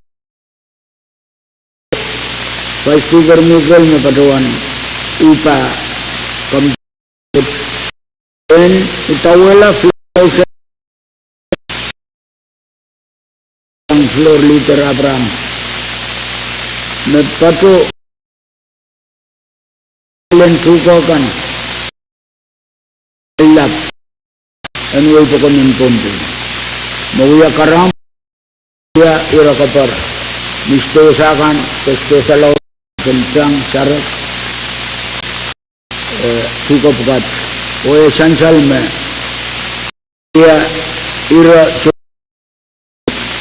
Vice Speaker Miguel na patuan IPA dan itawala floor leader Abraham na patu len tukokan ilap anway po kami Pohnpei mawuya karam ya ira kapar misto sakan testo salaw kencang syarat tukopat o essential me ya ira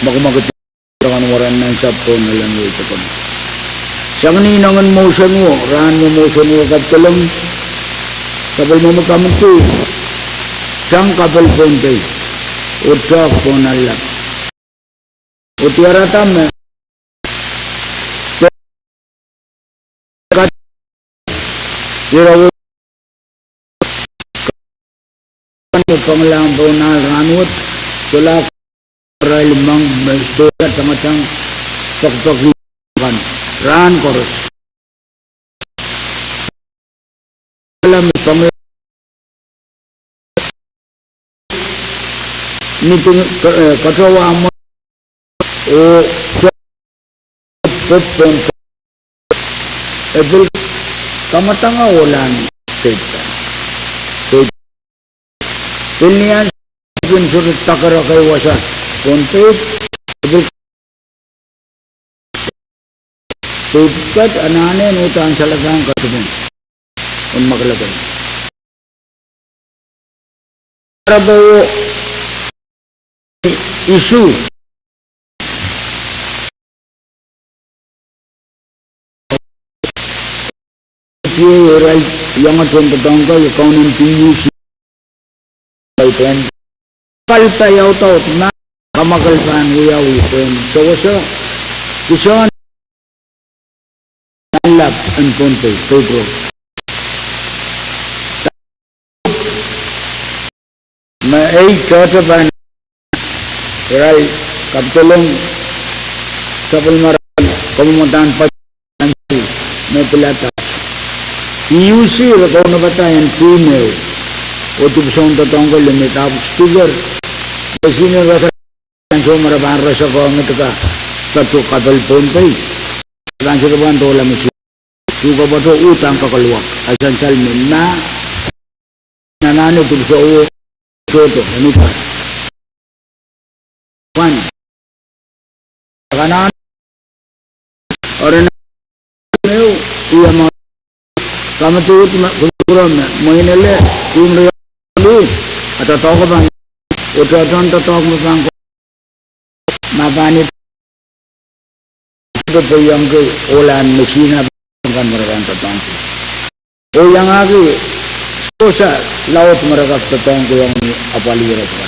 makumagat dengan waran nan sapon nalang ito kami Sang ni nangan motion mo, rahan mo motion mo kat kalam, kapal mo makamutu, sang kapal Pohnpei, utak po nalak. Utiara tama, kat, irawo, panglang po nalranut, tulak, rail mang, maistora, tamatang, pakpakikan. Ran koros dalam pemilihan ini ketua amat ebel kamatanga walan kita pilihan pun sudah takara kay wasa Pohnpei ebel Tukat anane nutan salagang katubong maglagan. Trabaho isu yang akan tertangka kaunin PUC kalpa yaw tawt na kamakalpan wiyawi so Kishon lab and Pohnpei Pedro ma ay chotapan iral kaptulong sa pulmaran kumumuntahan pa may pilata PUC rakaw na batayan female o tibusong tatanggal limit up speaker kasi nyo rasa so marabahan rasa ko ang ito ka satu kapal Pohnpei kan sa kaban to lang isi suka ba to utang kakaluwak asan salmin na nanano tibusong Toto, ano pa? Juan. Kanan. Orang meu iya mga kamatut kuram moinele umre lu atau tahu bang utan tahu bang mabani itu yang ke olan mesina kan mereka tahu oh yang lagi Sosa laut mereka tetang yang apali mereka.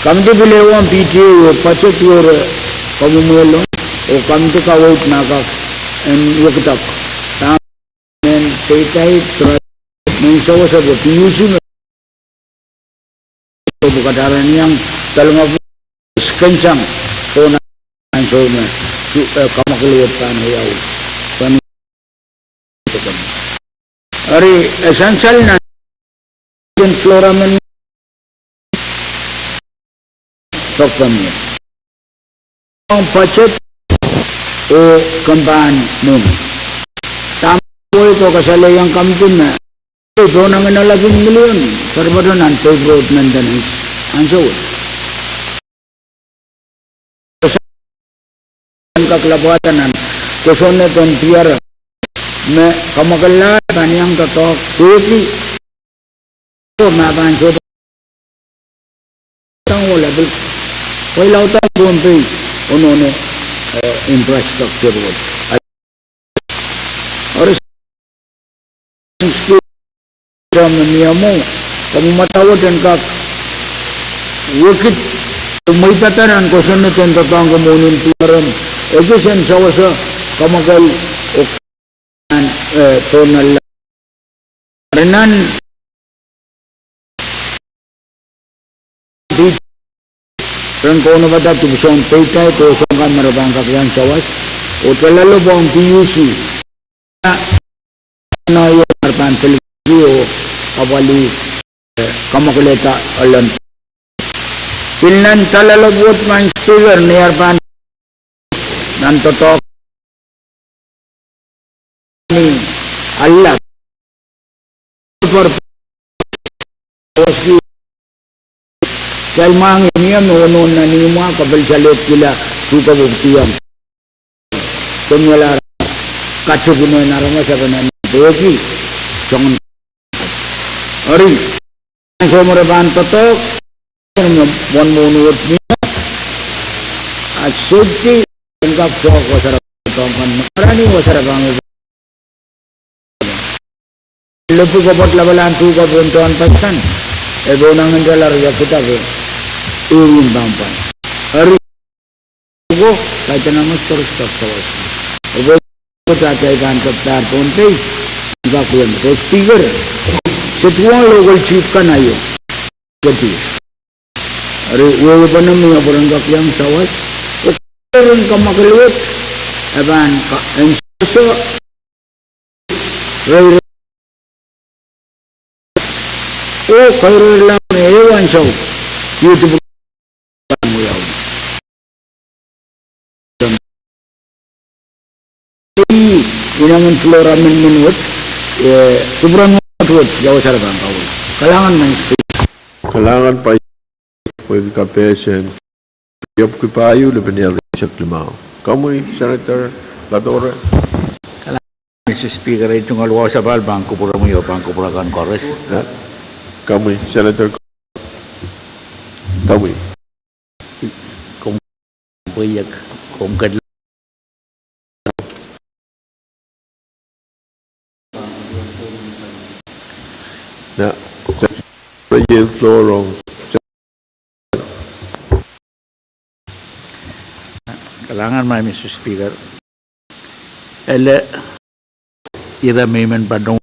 Kami tu boleh orang PTA pacet orang kamu melo, oh kami tu kawat naga en yakutak. Tamen petai terus mensawa sahaja PUC tu bukan daran yang dalam apa kencang kona ansaunya kamu kelihatan hayau. Kami Ari essential na flora men tokpamnya. Ang pacet o kampan mo. Tamo ito kasali yang kampun na. Ito nang inalagin milyon. Perbadonan pay road maintenance. Ang so. Ang kaklabuatan kuson na ton tiara. मैं कमकल्ला पानियां का तो कोई तो मैं बांचो तंग वो level कोई लाउता Pohnpei उन्होंने इंफ्रास्ट्रक्चर वो और इसके नियमों कम मतावो जिनका वो कि मैं पता नहीं उनको सुनने तो तंग मोनिन पियरम एजुकेशन सवसा कमकल tonal renan di rangkauan pada tu busong petai tu songkan merabang kakian sawas o terlalu bang PUC na yo arpan televisi o awali kamakuleta alam pilnan terlalu buat main speaker ni arpan dan totok Allah per oski kalmang niya noon na nima kabel salet kila suka buktiyan tumala kacu puno narama sa kanan doki jangan ari somaraban totok mon monut niya at safety engkap sok wasara tongkan marani wasara bang lepu kapat labalan tu kapuntuan paskan donang menjalar ya kita ke ingin bampan hari itu kita nama terus sawas kita caikan ketar Pohnpei enggak kuat terus speaker setuan local chief kan ayo jadi hari itu panami apa enggak yang sawas orang kamakelut aban enso oh kalau lang hewan show YouTube kamu ya ini namun flora menurut kuburan menurut jauh cara bang kau kalangan main kalangan pai pwede ka patient yop ko payo le benyal sa klimao kamu senator Kadkadaur Mr. Speaker itu ngaluwa sa bal bang kuburan mo yo bang kuburan kores kami senator kami puyak kong kadlaw. Na, yield floor wrong. Kalangan may Mr. Speaker. Ele ira mayman padong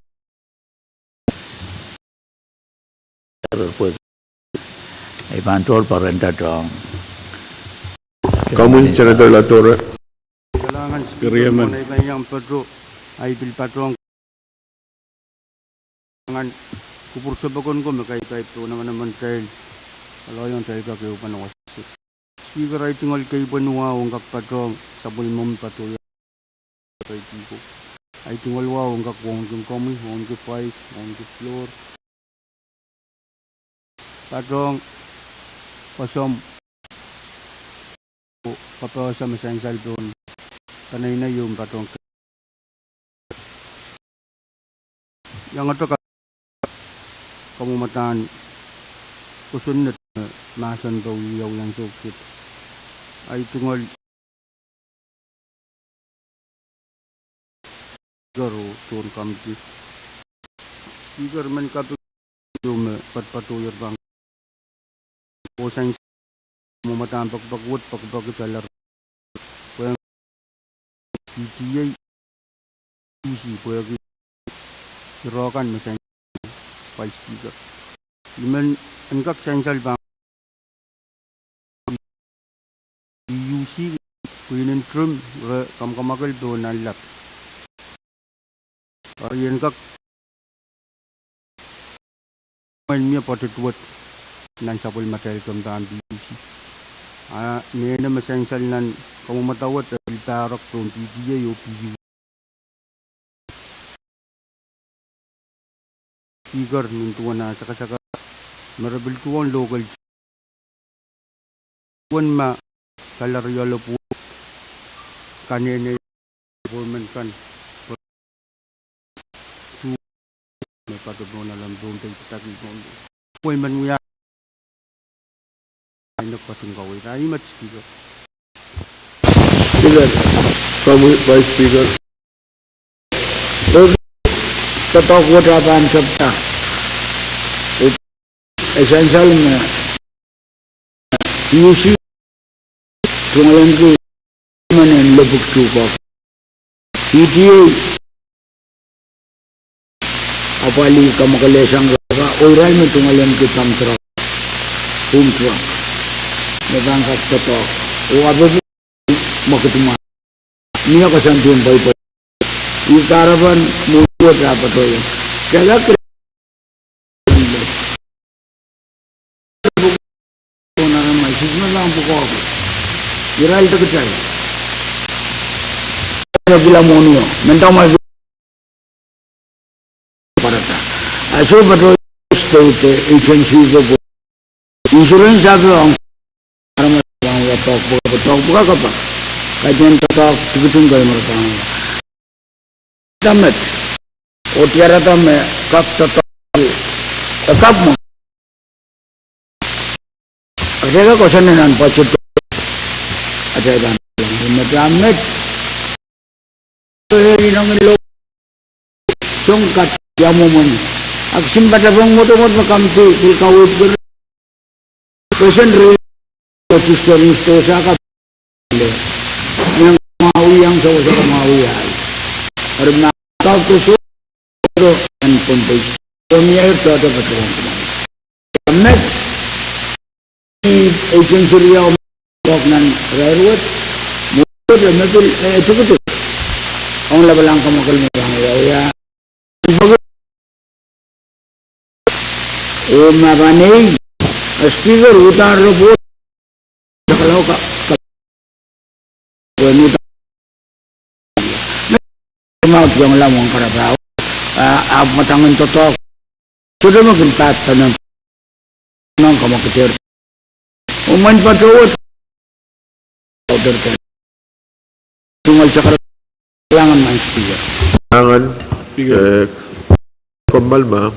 ay pantol parenta dong. Kamu Senator Latore. Kailangan speaker mo na iba yung padro ay bilpatong kailangan kupursabagon ko makay-kay po naman tayo kalau yung tayo kakiyo pa ng wasit. Speaker ay tingol kay Banua ang kakpatong sa bulmom patuloy kay Tiko. Ay tingol wow ang kakwong kong kami, ang kipay, ang kiplor. Patong pasom papasa masensal doon. Kanay na yung patong yang ito kamumatan kusunod na masan daw yaw yang sukit ay tungol garo turun kamti speaker man kapag yung patpatuyar bang o sayang kamumatan pagpagwot pagpagkalar kaya PTA isi kaya Rokan masang vice speaker. Iman angkak sensal bang UC kuinin trum kam kamakal do nalap. Arian kak main mia patutwat nan sapul material kam dan UC. Ni na masensal nan kamumatawat Pahrek from PTA o PU. Speaker nintuan na saka marabil tuan local tuan ma kalaryalo po kanene government kan tu may patubong na lang doon tayo patagin doon puan man nguya ay nagpasungkawin ay mat speaker Kamu Vice Speaker. Tatok wadrapan sabta essential na UC tungalan ko manen lebuk tuko PTA apali kamakalesang raka oral mo tungalan ko pamtrak pumtrak nabangkat tatok o abo makatuma niya kasantun pa Ikarapan mulut apa tu ya? Kalau orang masih memang pukul, viral tu kecil. Kalau bila monio, mentang masih parata. Asal betul state agency itu insurance apa orang orang tok buka apa? Kajian tok begitu kalau mereka. Tamat, otiara tamat kap tatak kap mo. Ada kau sana nan pacet ada dan tamat. Ini nangan lo songkat jamuman. Aksim pada bang motor makam tu pilkawut ber. Pesen real khusus saka. Yang mau yang sama mau ya. Karena kau tu suruh dan Pohnpei dunia itu ada betul. Tamat agensi riau nan railway mulut dan betul cukup tu. Orang lebalang kamu kalau orang ya. Oh macam speaker utar robot kalau kau mau yang lamong para bau, matangan totok, sudah mungkin tak tanam, nang kamu kejar, uman patut, order kan, tunggal cakar, langan main speaker, Langan, kembal mah.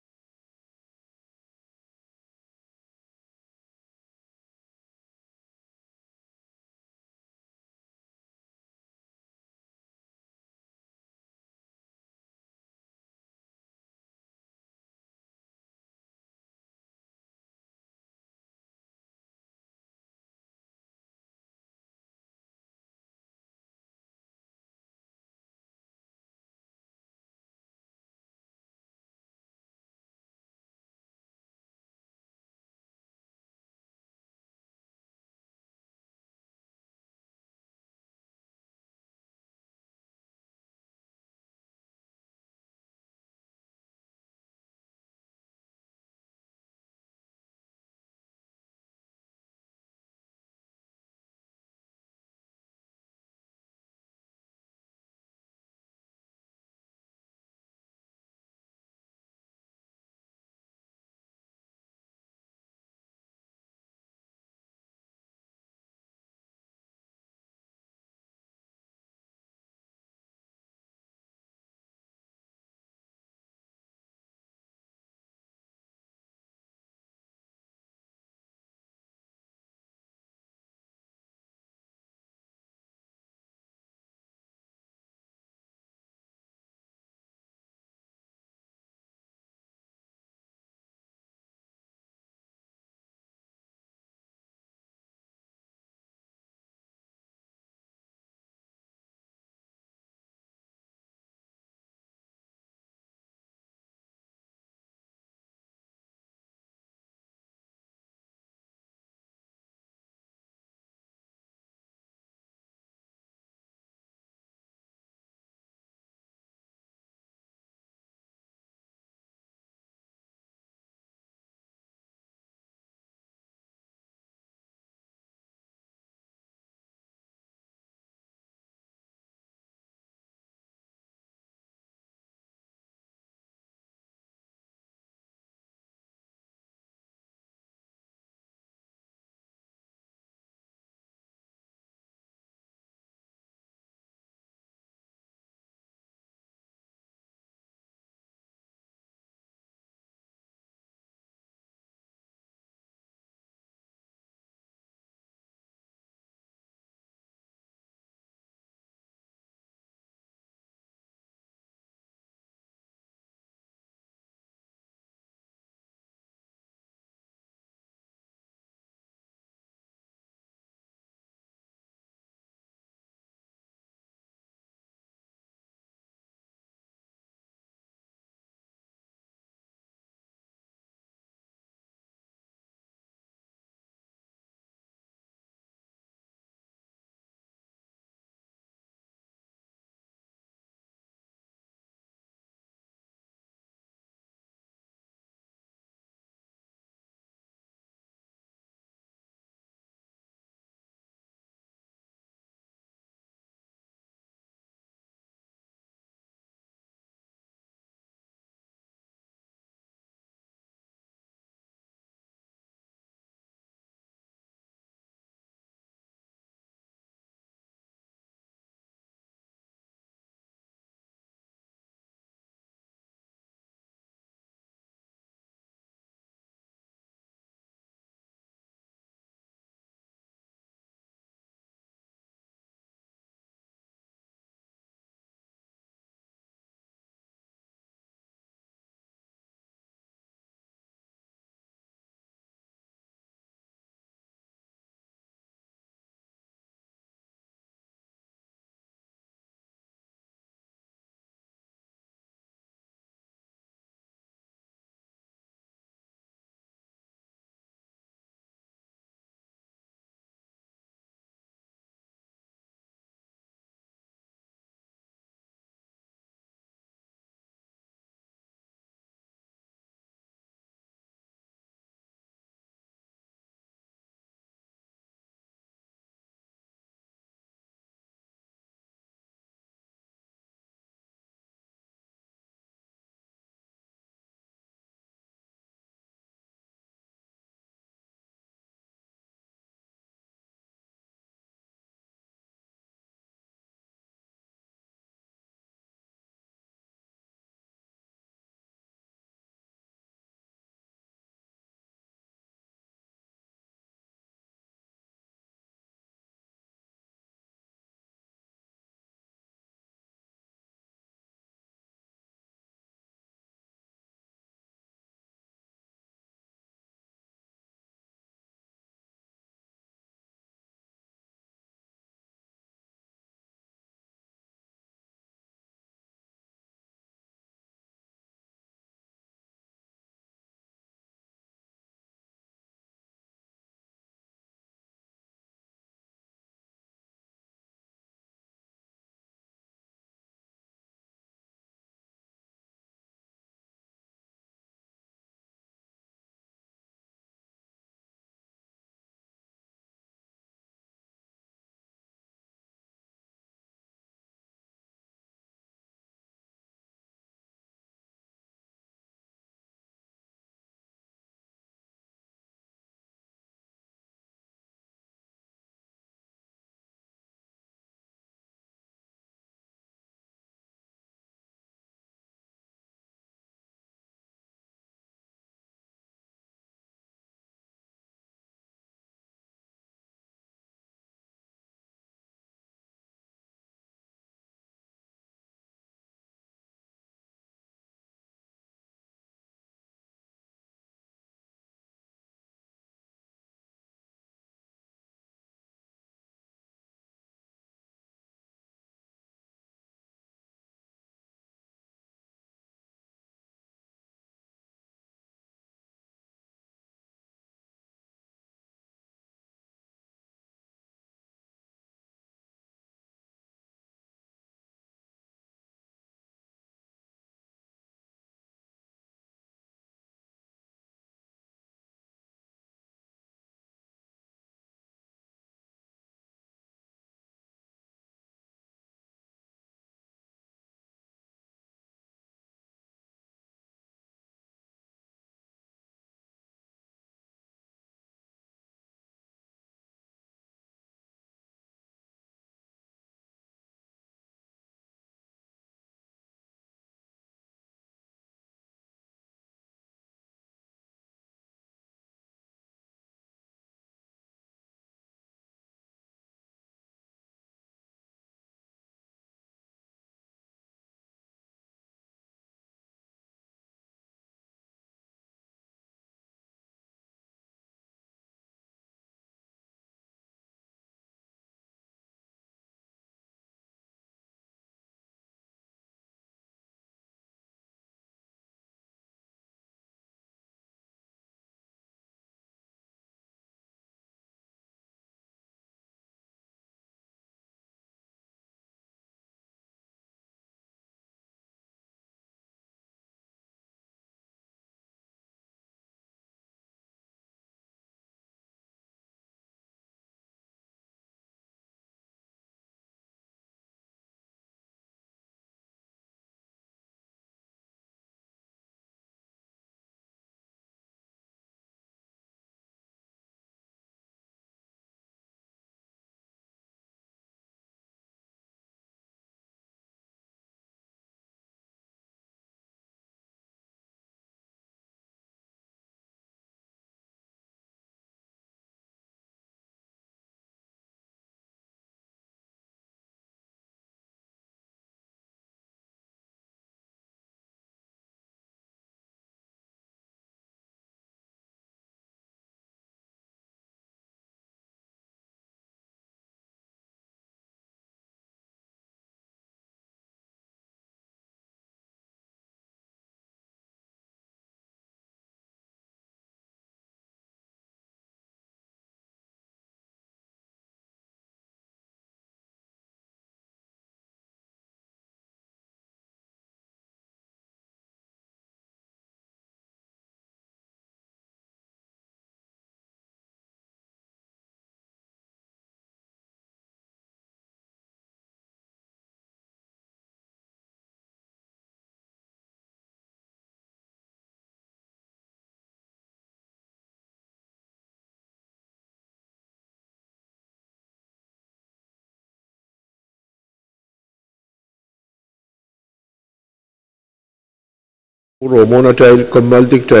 Romona tail kemaltik tail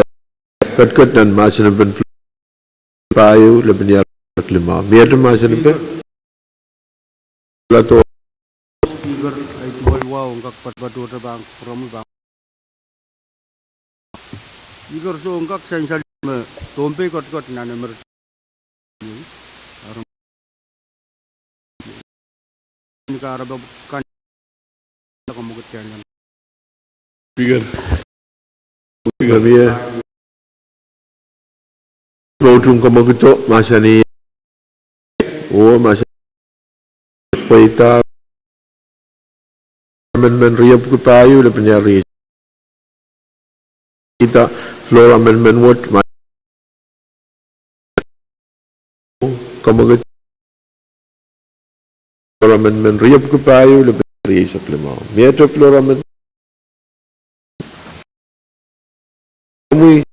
kat dan masih ben payu lebih lima biar masih ben lato speaker ay tuwal wow ngak patbado ta bang from bang speaker so ngak sensal me Pohnpei kot na number ni ka arab kan kamugot kan Speaker. kami Pwuhng kamagito masa ni masa paita amendment riap ko payo le penyari kita floor amendment what kamagito floor amendment riap ko payo le penyari sa plema meto floor amendment we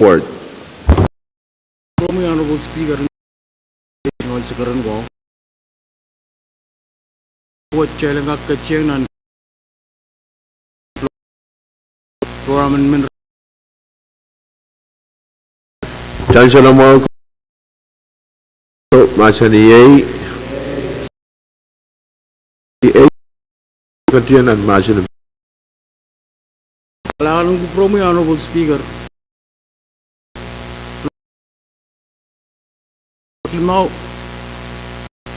word from the honorable speaker on sekaran go what challenge ngak keceng nan floor amendment dan selama masa ni kerjaan masa ni lalu from the honorable speaker mau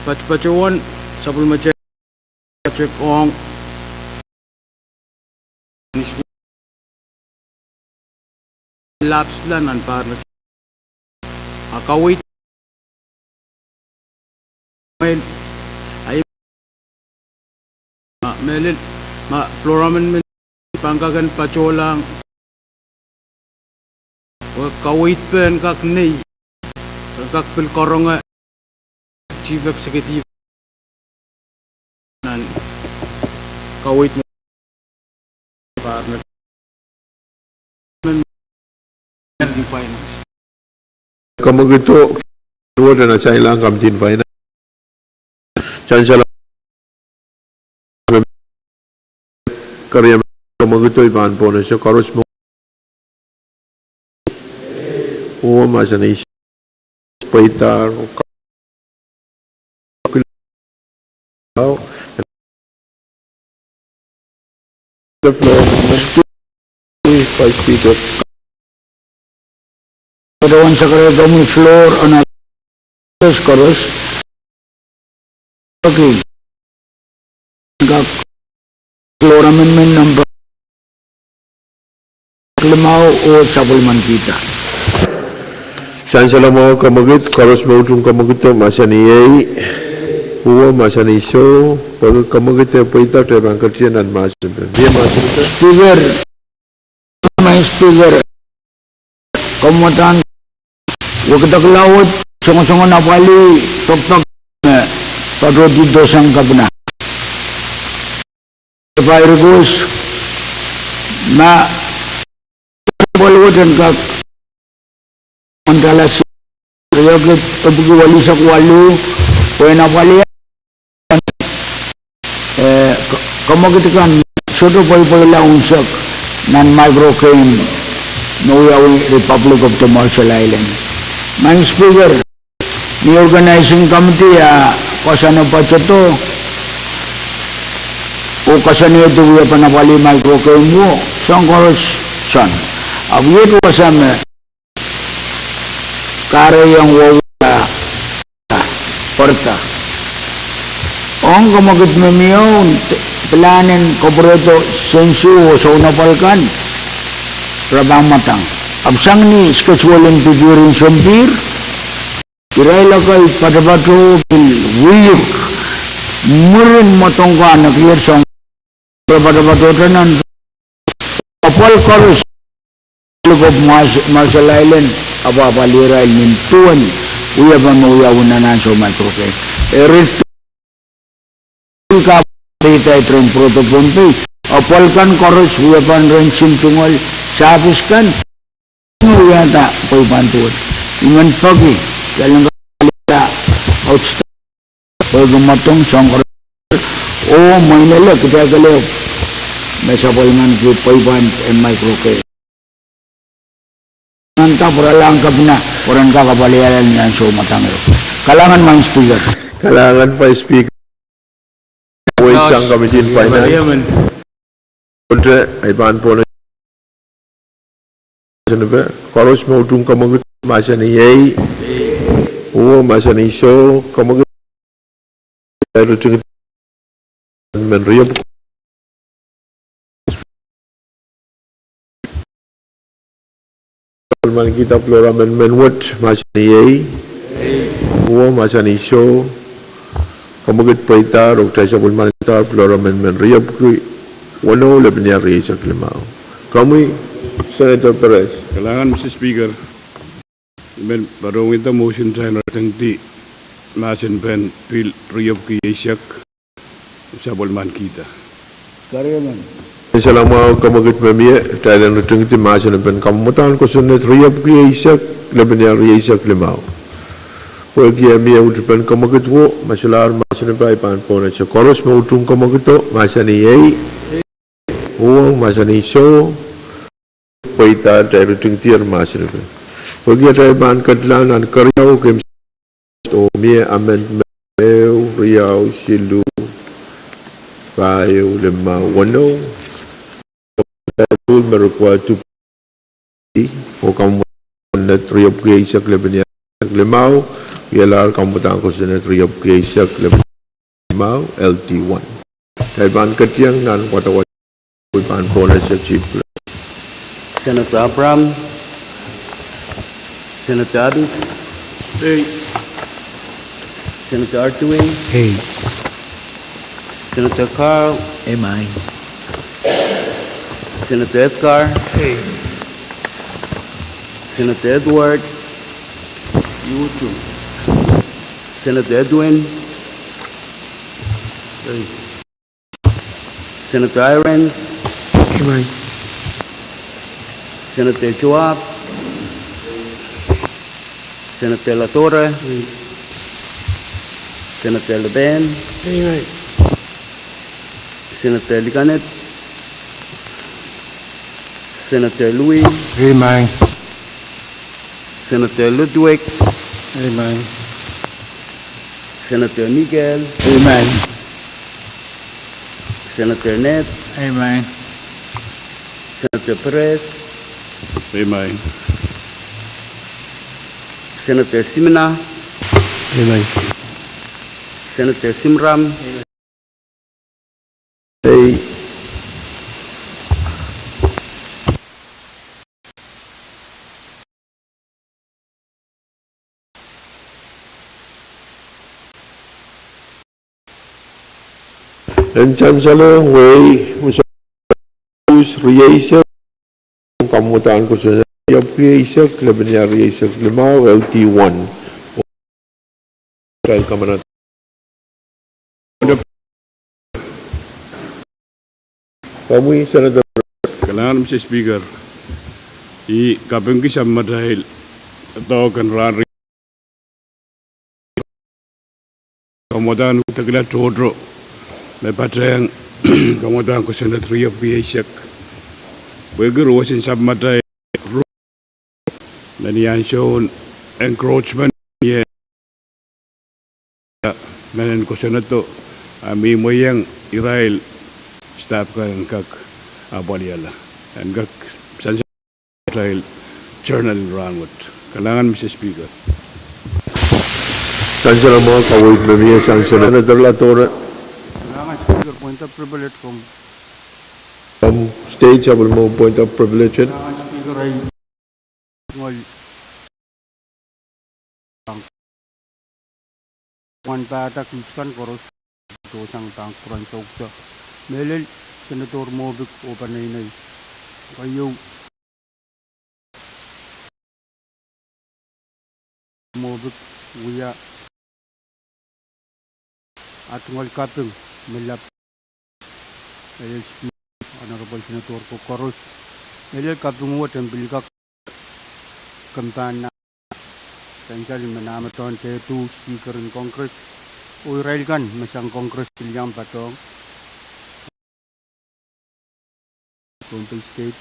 pacuan sabul macam cek ong laps lan an Pahrek akawit main ay melin floramen pangkagan pacolang kawit pen kak nei kak pilkorong chief executive nan kawit mo Pahrek di finance kamagito wala na sa ilang kamtin finance chancellor karya kamagito iban po na siya karos mo masa na paitar the floor by speaker Kawan sekali kami floor analysis koros okay floor amendment number 5 o supplement kita Chancellor mo kamagit karos mo Pwuhng kamagito masa ni masa ni so pag kamagito paita tebang kerjaan dan masa dia masa speaker my speaker komutan waktu kelawat songo-songo napali tok-tok pada di dosang kabna virus na boleh dan kak mandala saya ke pergi wali sakwalu poin napali kamu ketika sudah boleh langsung nan microclaim Noyawi Republic of the Marshall Island. My speaker, the organizing committee kasana pa to o kasana ito ya panapali microclaim mo sangkoros son abiyet wasame kare yang wala porta ong kamagit memiyaw planen kooperato sensu o saunapalkan Rabang matang. Absang ni scheduling figurin sompir. Kirai lakay pada-pada wiyuk. Murin matongka na clear song. Pada-pada tanan. Kapal karus. Lugop Marshall Island. Apa-apa liray nintuan. Uya ba mauyawan na nanso microclaim. Erit. Kita itong proto Pohnpei. Apalkan karus. Uya pa ransin tunggal. Sabuskan ya tak kau bantuan iman pagi dalam kita outstanding kau gematong sangkar oh mainlah kita kalau Mesa Polman ke Pwuhng and Micro ke. Nanta puralang ka pina, puran ka kabaliaran niyan so matangero. Kalangan mang speaker. Kalangan pa speaker. Isang Committee on Finance. Kontra ay pan po na Koros mo utong kamagut masa ni yay. Oo, masa ni so kamagut. Pero tingin menriyab man kita flora menwat masa ni yay. Oo, masa ni so kamagut paita Dr. Sabul Manita flora menriyab ko wano lebnya risa klimao. Kami Senator Pahrek. Kailangan, Mr. Speaker, barong ito motion sa natin di masin pen pil riyab kiyasak sa bolman kita. Karyaman. Selama kamagut memia, tayo nating ti masin pen kamutan ko sunat riyab kiyasak lebnya risa klimao. Pwede kaya utupan kamagut wo masalar masin pen pan po na sa koros mo utong kamagut to masani yay. Oo, masani so paita tayo tingtir masin pen. Pagi tayo ban kadlan an karyaw kem to mie amendment riyaw silu kayo lima wano tayo merukwa tu o kamu net riyab kaysa klebnya limau yalar kamu tang ko net riyab kaysa limau LT1 tayo ban katyang nan wata ban pona sa chief. Senator Abram, Senator Abis, Hey. Senator Artwin, Hey. Senator Carl, Amen. Senator Edgar, Hey. Senator Edward, You too. Senator Edwin, Senator Irons, Amen. Senator Joab, Senator Latorre, Senator Leben, Senator Liganet, Senator Louis, Amen. Senator Ludwig, Amen. Senator Miguel, Amen. Senator Ned, Amen. Senator Perez, Amen. Senator Simina, Amen. Senator Simram, Hey, dan chancellor way musus riyaisa kamutan ko sa riyab riyaisa lebnya riyaisa limau LT1 tayo kamanat kami Senator Kailangan, Mr. Speaker, kapag kisama dahil ito kan rari kamutan ko tagla chodro may patrang kamutan ko sa natriyab kiyasak pwede ruwasin sa matay na niyan siya encroachment niya nanan ko sa nato ami mo yung Israel staff kan kak abaliala and kak sansa Israel journal ranwat kailangan Mr. Speaker. chancellor mo kawit memia sang Senator Latorre Kailangan speaker point of privilege kung stage abul mo point of privilege kailangan speaker ay ngol Juan Pata Kiskan Koros Tosang Tang Kuran Soksa Melel Senator Mobik Opanay kayo Mobik Uya at ngol kapeng melap Melel Honorable Senator Koros Melel kapeng uwa tembilkak kampan na Tanggal menamaton saya tu speaker in Congress. Uirail kan masang Congress bilang patong Pohnpei State,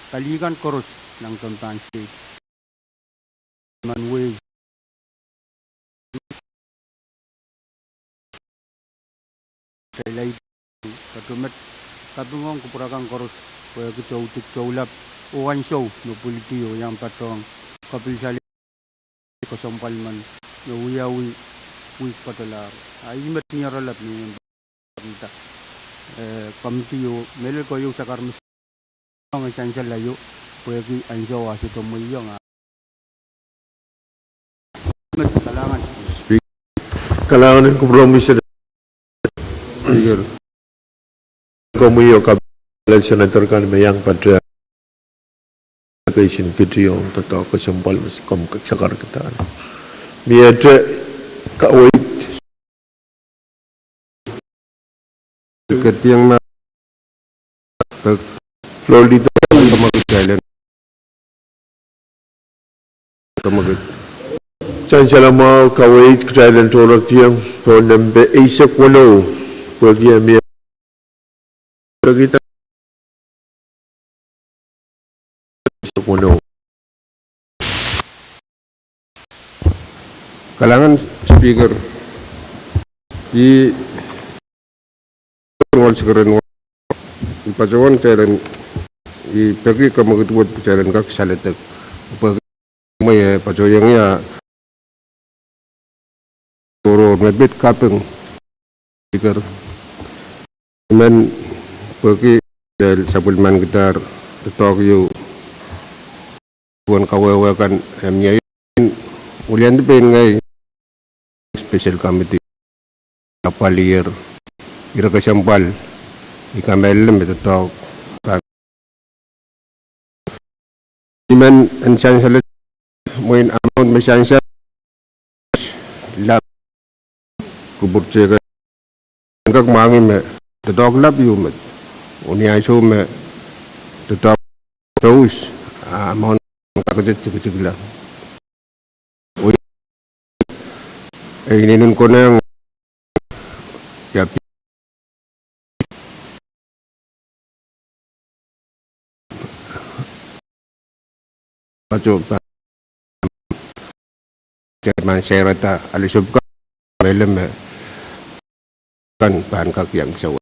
Taligan Koros ng Tontan State, Manway, Kailay, Katumet, Katungong Kupurakan Koros, Kuya Kuchautik Chaulap, Uwan Show, no Politio, yang patong, Kapilsali, Kosompalman, no Uyawi, Wik Patalar, Imet Niyaralap ni Pamita, Kamitiyo, Melel Koyo sa Karmis, ang esansya layo, Kuya Ki Anjawa, si Tomoyong, Kalangan. Kailangan ng kompromiso na komuyo kabilang senator kan mayang pada patient kitiyo tato kesempal kom sakar kita biada kawit Ketiang Florida Tamagut Island. Tamagut. Chan salama kawit kailan tolak tiang Pohnpei V6AH bagi amia kita V6AH Kalangan speaker di wal sekarang di pasawan jalan di pergi ke mengetuat jalan kaki saletek pergi mai pasoyangnya toro mebet kapeng speaker men pergi dari supplemen gitar talk you bukan kawawa kan emnya ulian di pengai special committee kapal year ira kasampal ikamel betul talk iman ensan salat moin amount mesansa lab kubur cega angkat mangi me the dog lab you me uni aiso me the dog terus amount kaget cegila ini nun koneng ya pacoba Jerman serata alisubka melem kan bahan kaki yang jauh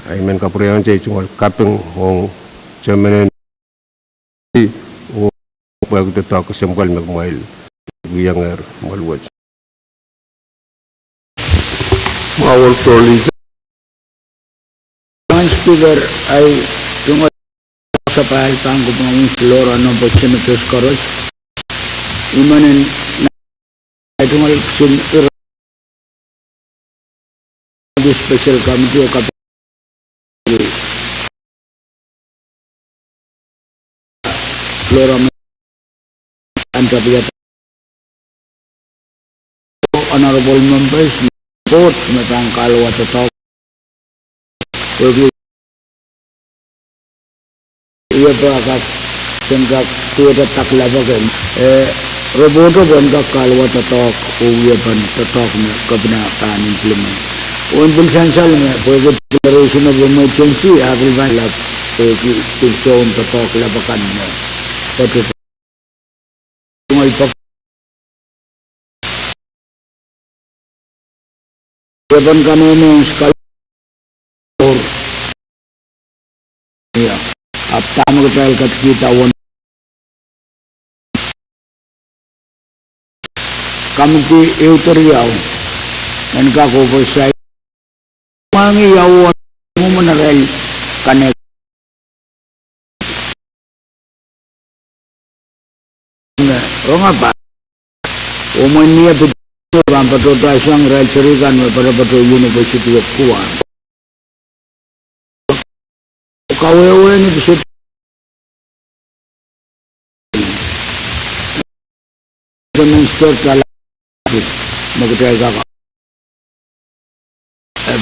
aimen kapurian je cuma kapeng hong Jerman di bagu tetap kesempal memail yang maluat our Florida speaker ay tungkol sa pahalitang ko mga flora ng proximitos koros imanin na tungkol di special committee o flora antapiyat honorable members vote matang kalwa tatok iya bakat tengah kuda tak labagan roboto bangga kalwa tatok uya ban tatok me kabna kan implement on bilsan sal me for the declaration of emergency abil balap ki tilson tatok labakan me tatok tungal pa yaban kanong skal ya aptama ketal kat kita won kamti euteriau dan kako bersai mangi yawon mo menerel kanek ronga ba o mania betul betul dasang rel serikan pada betul University of Pwuhng kawewe ni bisa minister kala magdaya ka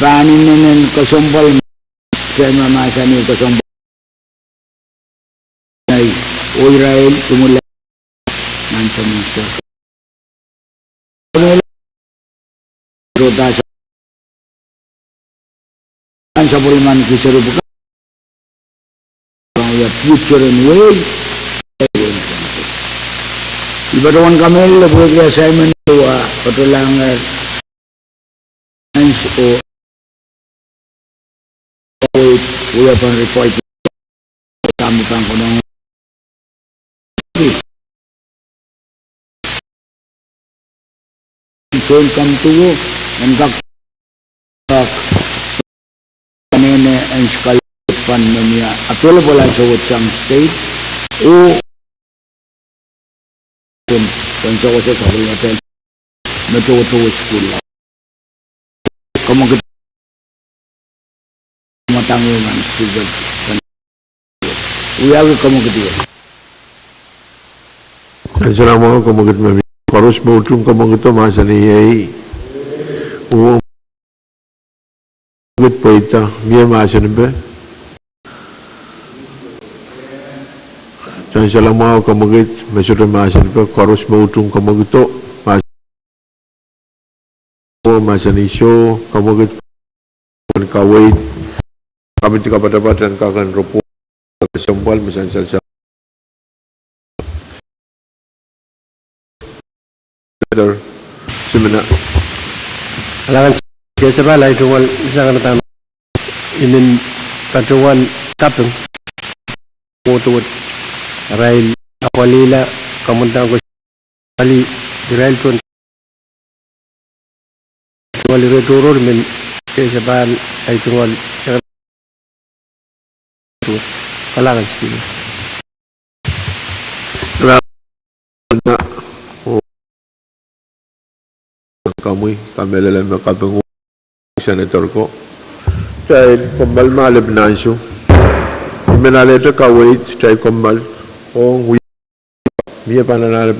banin nenen kasombal kaya masani kasombal ay Israel tumula nansa minister rotas nansa bulman kiseru buka future anyway. Iba doon kami labuh ke assignment dua patulangan o uya pang report kami pang kunong join come to and kak kanene and scholarship fund niya available also with some state o kung sa ko sa hotel na to school kamu matanggungan student uya kamu kedua Assalamualaikum warahmatullahi wabarakatuh. Harus berhubung kamu itu masa ni Good poita, mia masa ni be. Jangan salah mau kamu gitu, maksudnya masa ni be. Harus berhubung kamu itu masa ni show kamu gitu kawin kami tiga pada dan kakan rupu sempal misalnya saya semena Alangan biasa balai tuan jangan tahu ini katuan kapung motor rail awalila kamuntang ko kali rail tuan wali returur min biasa bal ay tuan alangan sekali kami dalam kapung senator ko tay kombal malib nansu menale to kawait tay kombal o mia pananal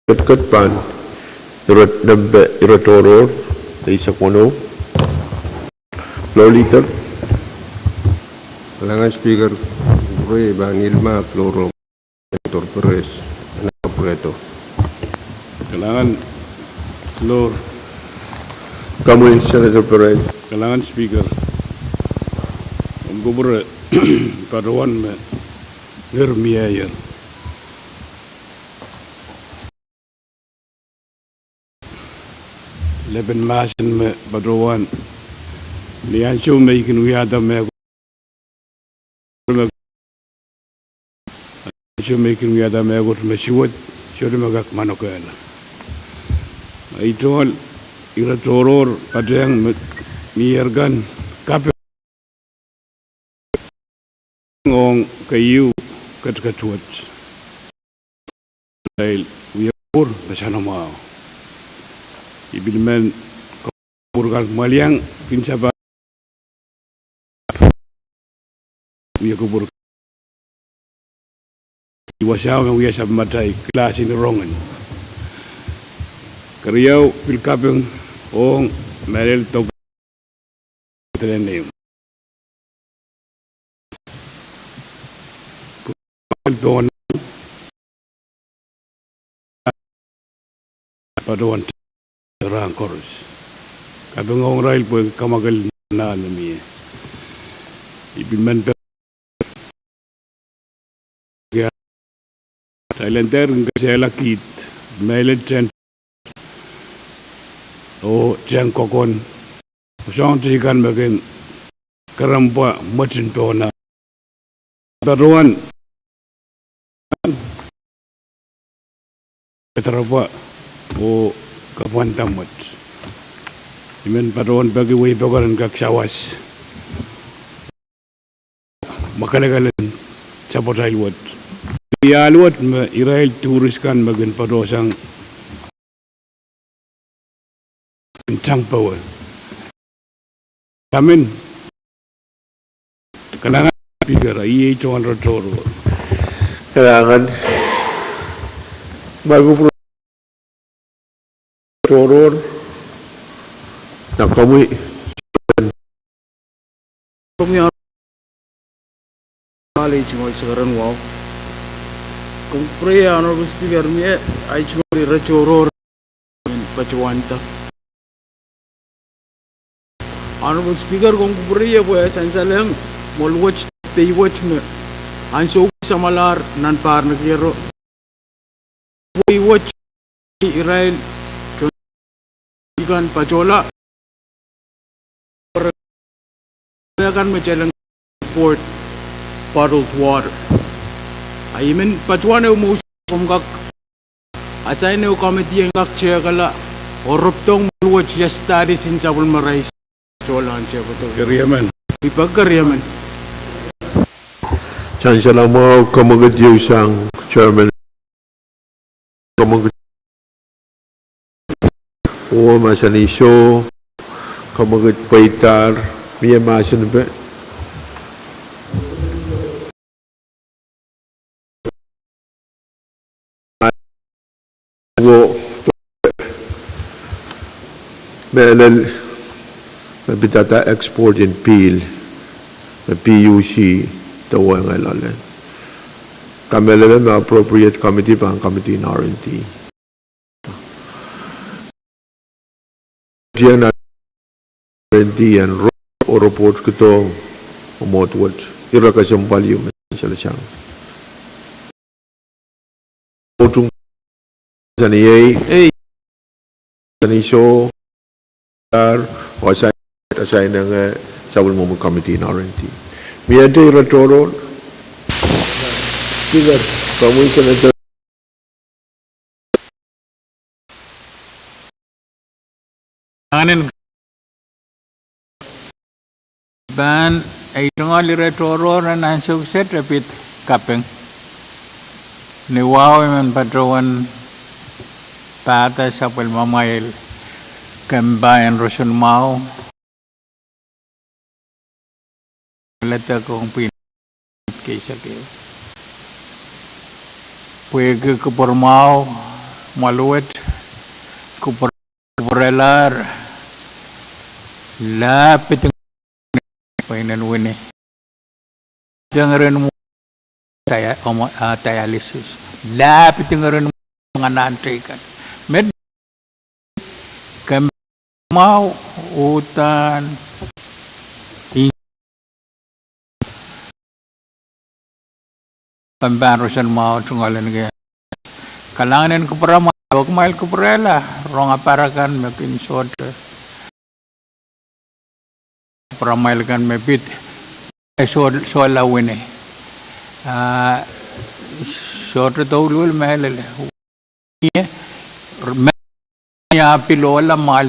kat pan irat nambe iratoror isa kono floor leader Kalangan Speaker Roy Bang Ilma Floro Dr. Perez anak Preto. Kailangan floor, kamu Senator Perez kailangan speaker. Om gubernur paruan me ngermiayer. Leben masin me paruan. Lian show me ikin uyada me. Show me ikin uyada me got me shiwot. Show me gak manokela. Itol iratoror padang miyargan kape ngong kayu Kadkadaur dahil uyapur bersama mau ibilmen kapurgal maliang pinsaba uyakubur iwasaw ng uyasab matay klase ni rongan Kariyaw pilkapeng ong merel tog trenem. Pwuhng paduan terang korus. Kapeng ong rail po kamagal na nami. Ibinman pe Thailander kasi lakit melet ten o jang kokon song tikan bagen karampa macin tona taruan terapa o kapuan tamat imen paruan bagi wei bagaran kak sawas makalagalan sapot hailwat ialwat me irail turiskan bagen padosang Chang power. Kamen kailangan speaker ay 200 toro. kailangan bago po toror na kamu Kami college mo sekarang wow. Kung priya honorable speaker mi ay chumari rachoror pachwanta. Honorable Speaker, kung priya po ay sansalang molwatch paywatch me anso samalar nan par nagiro paywatch Israel ikan pachola akan mencelang port bottled water. I mean pachuan mo kumkak assign no committee ang kakche kala oruptong molwatch yesterday sin sabul marais. Keriaman. Ipagkariaman. Diyan siya lang mo kamagat yung isang chairman kamagat o masaniso kamagat paitar miya masin ba go melal bitata export in peel PUC tawa nga lalan kamelalan na appropriate committee pa ang committee in R&D diyan na R&D and o report ko to umotwat ira kasyang value sa siyang utong sa niya sa niso o sa assign ng Sabul Moment Committee in R&D. Miyante Ratoro, Speaker, kamu Senator. Anin ban ay tungal Ratoro na nansukset repeat kapeng ni wow man patrowan pata sa pulmamail kambayan Rosun Mau lata kong pin kaysa kayo Pwuhng ke Pormao maluet kuperelar lapit painan wini dengerin saya dialysis lapit dengerin menganantai kan med mau hutan pembarusan mau tunggalan ke kalangan ko para mail ko para rong aparakan makin short para mail kan mepit so lawin short to ulul mail ya pilola mal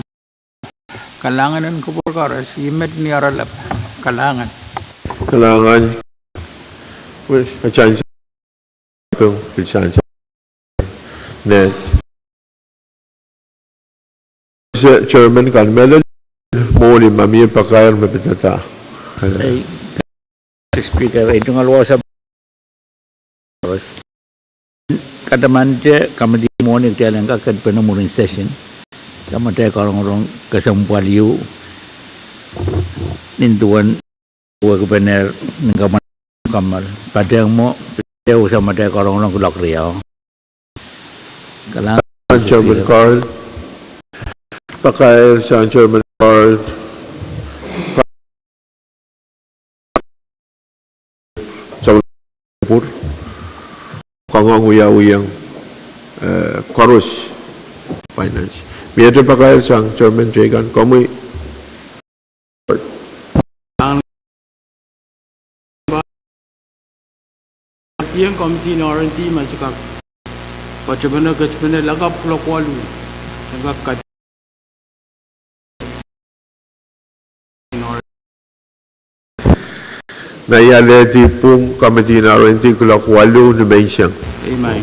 kalangan ko para simet ni aralap kalangan well ajan pilsan net chairman kan melon moli mami pakayar mapitata speaker itu ngaluasa kada manje kami di morning jalan kakan penemuan session kami ada orang-orang kesempualiu nintuan buat kebenar nengkaman kamar pada yang mau dia sama ada orang-orang kulak riau kalau Chairman Carl pakai sa Chairman Carl Pur kang uyang Chorus Finance biar pakai sa Chairman Jagan kami yang komiti NRNT masuk Pwuhng lagap lokwalu sangka kat Nayale di Pwuhng Committee NRNT kulak walu na mensyang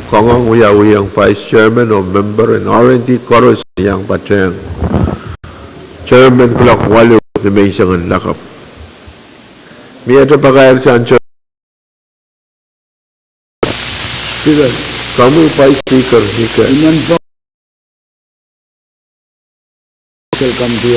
kang uyang Vice Chairman o Member and RNT Chorus yang pateng Chairman kulak walu na mensyang ang lakap biar pakai sa Speaker, kamu Vice Speaker Nika Union welcome to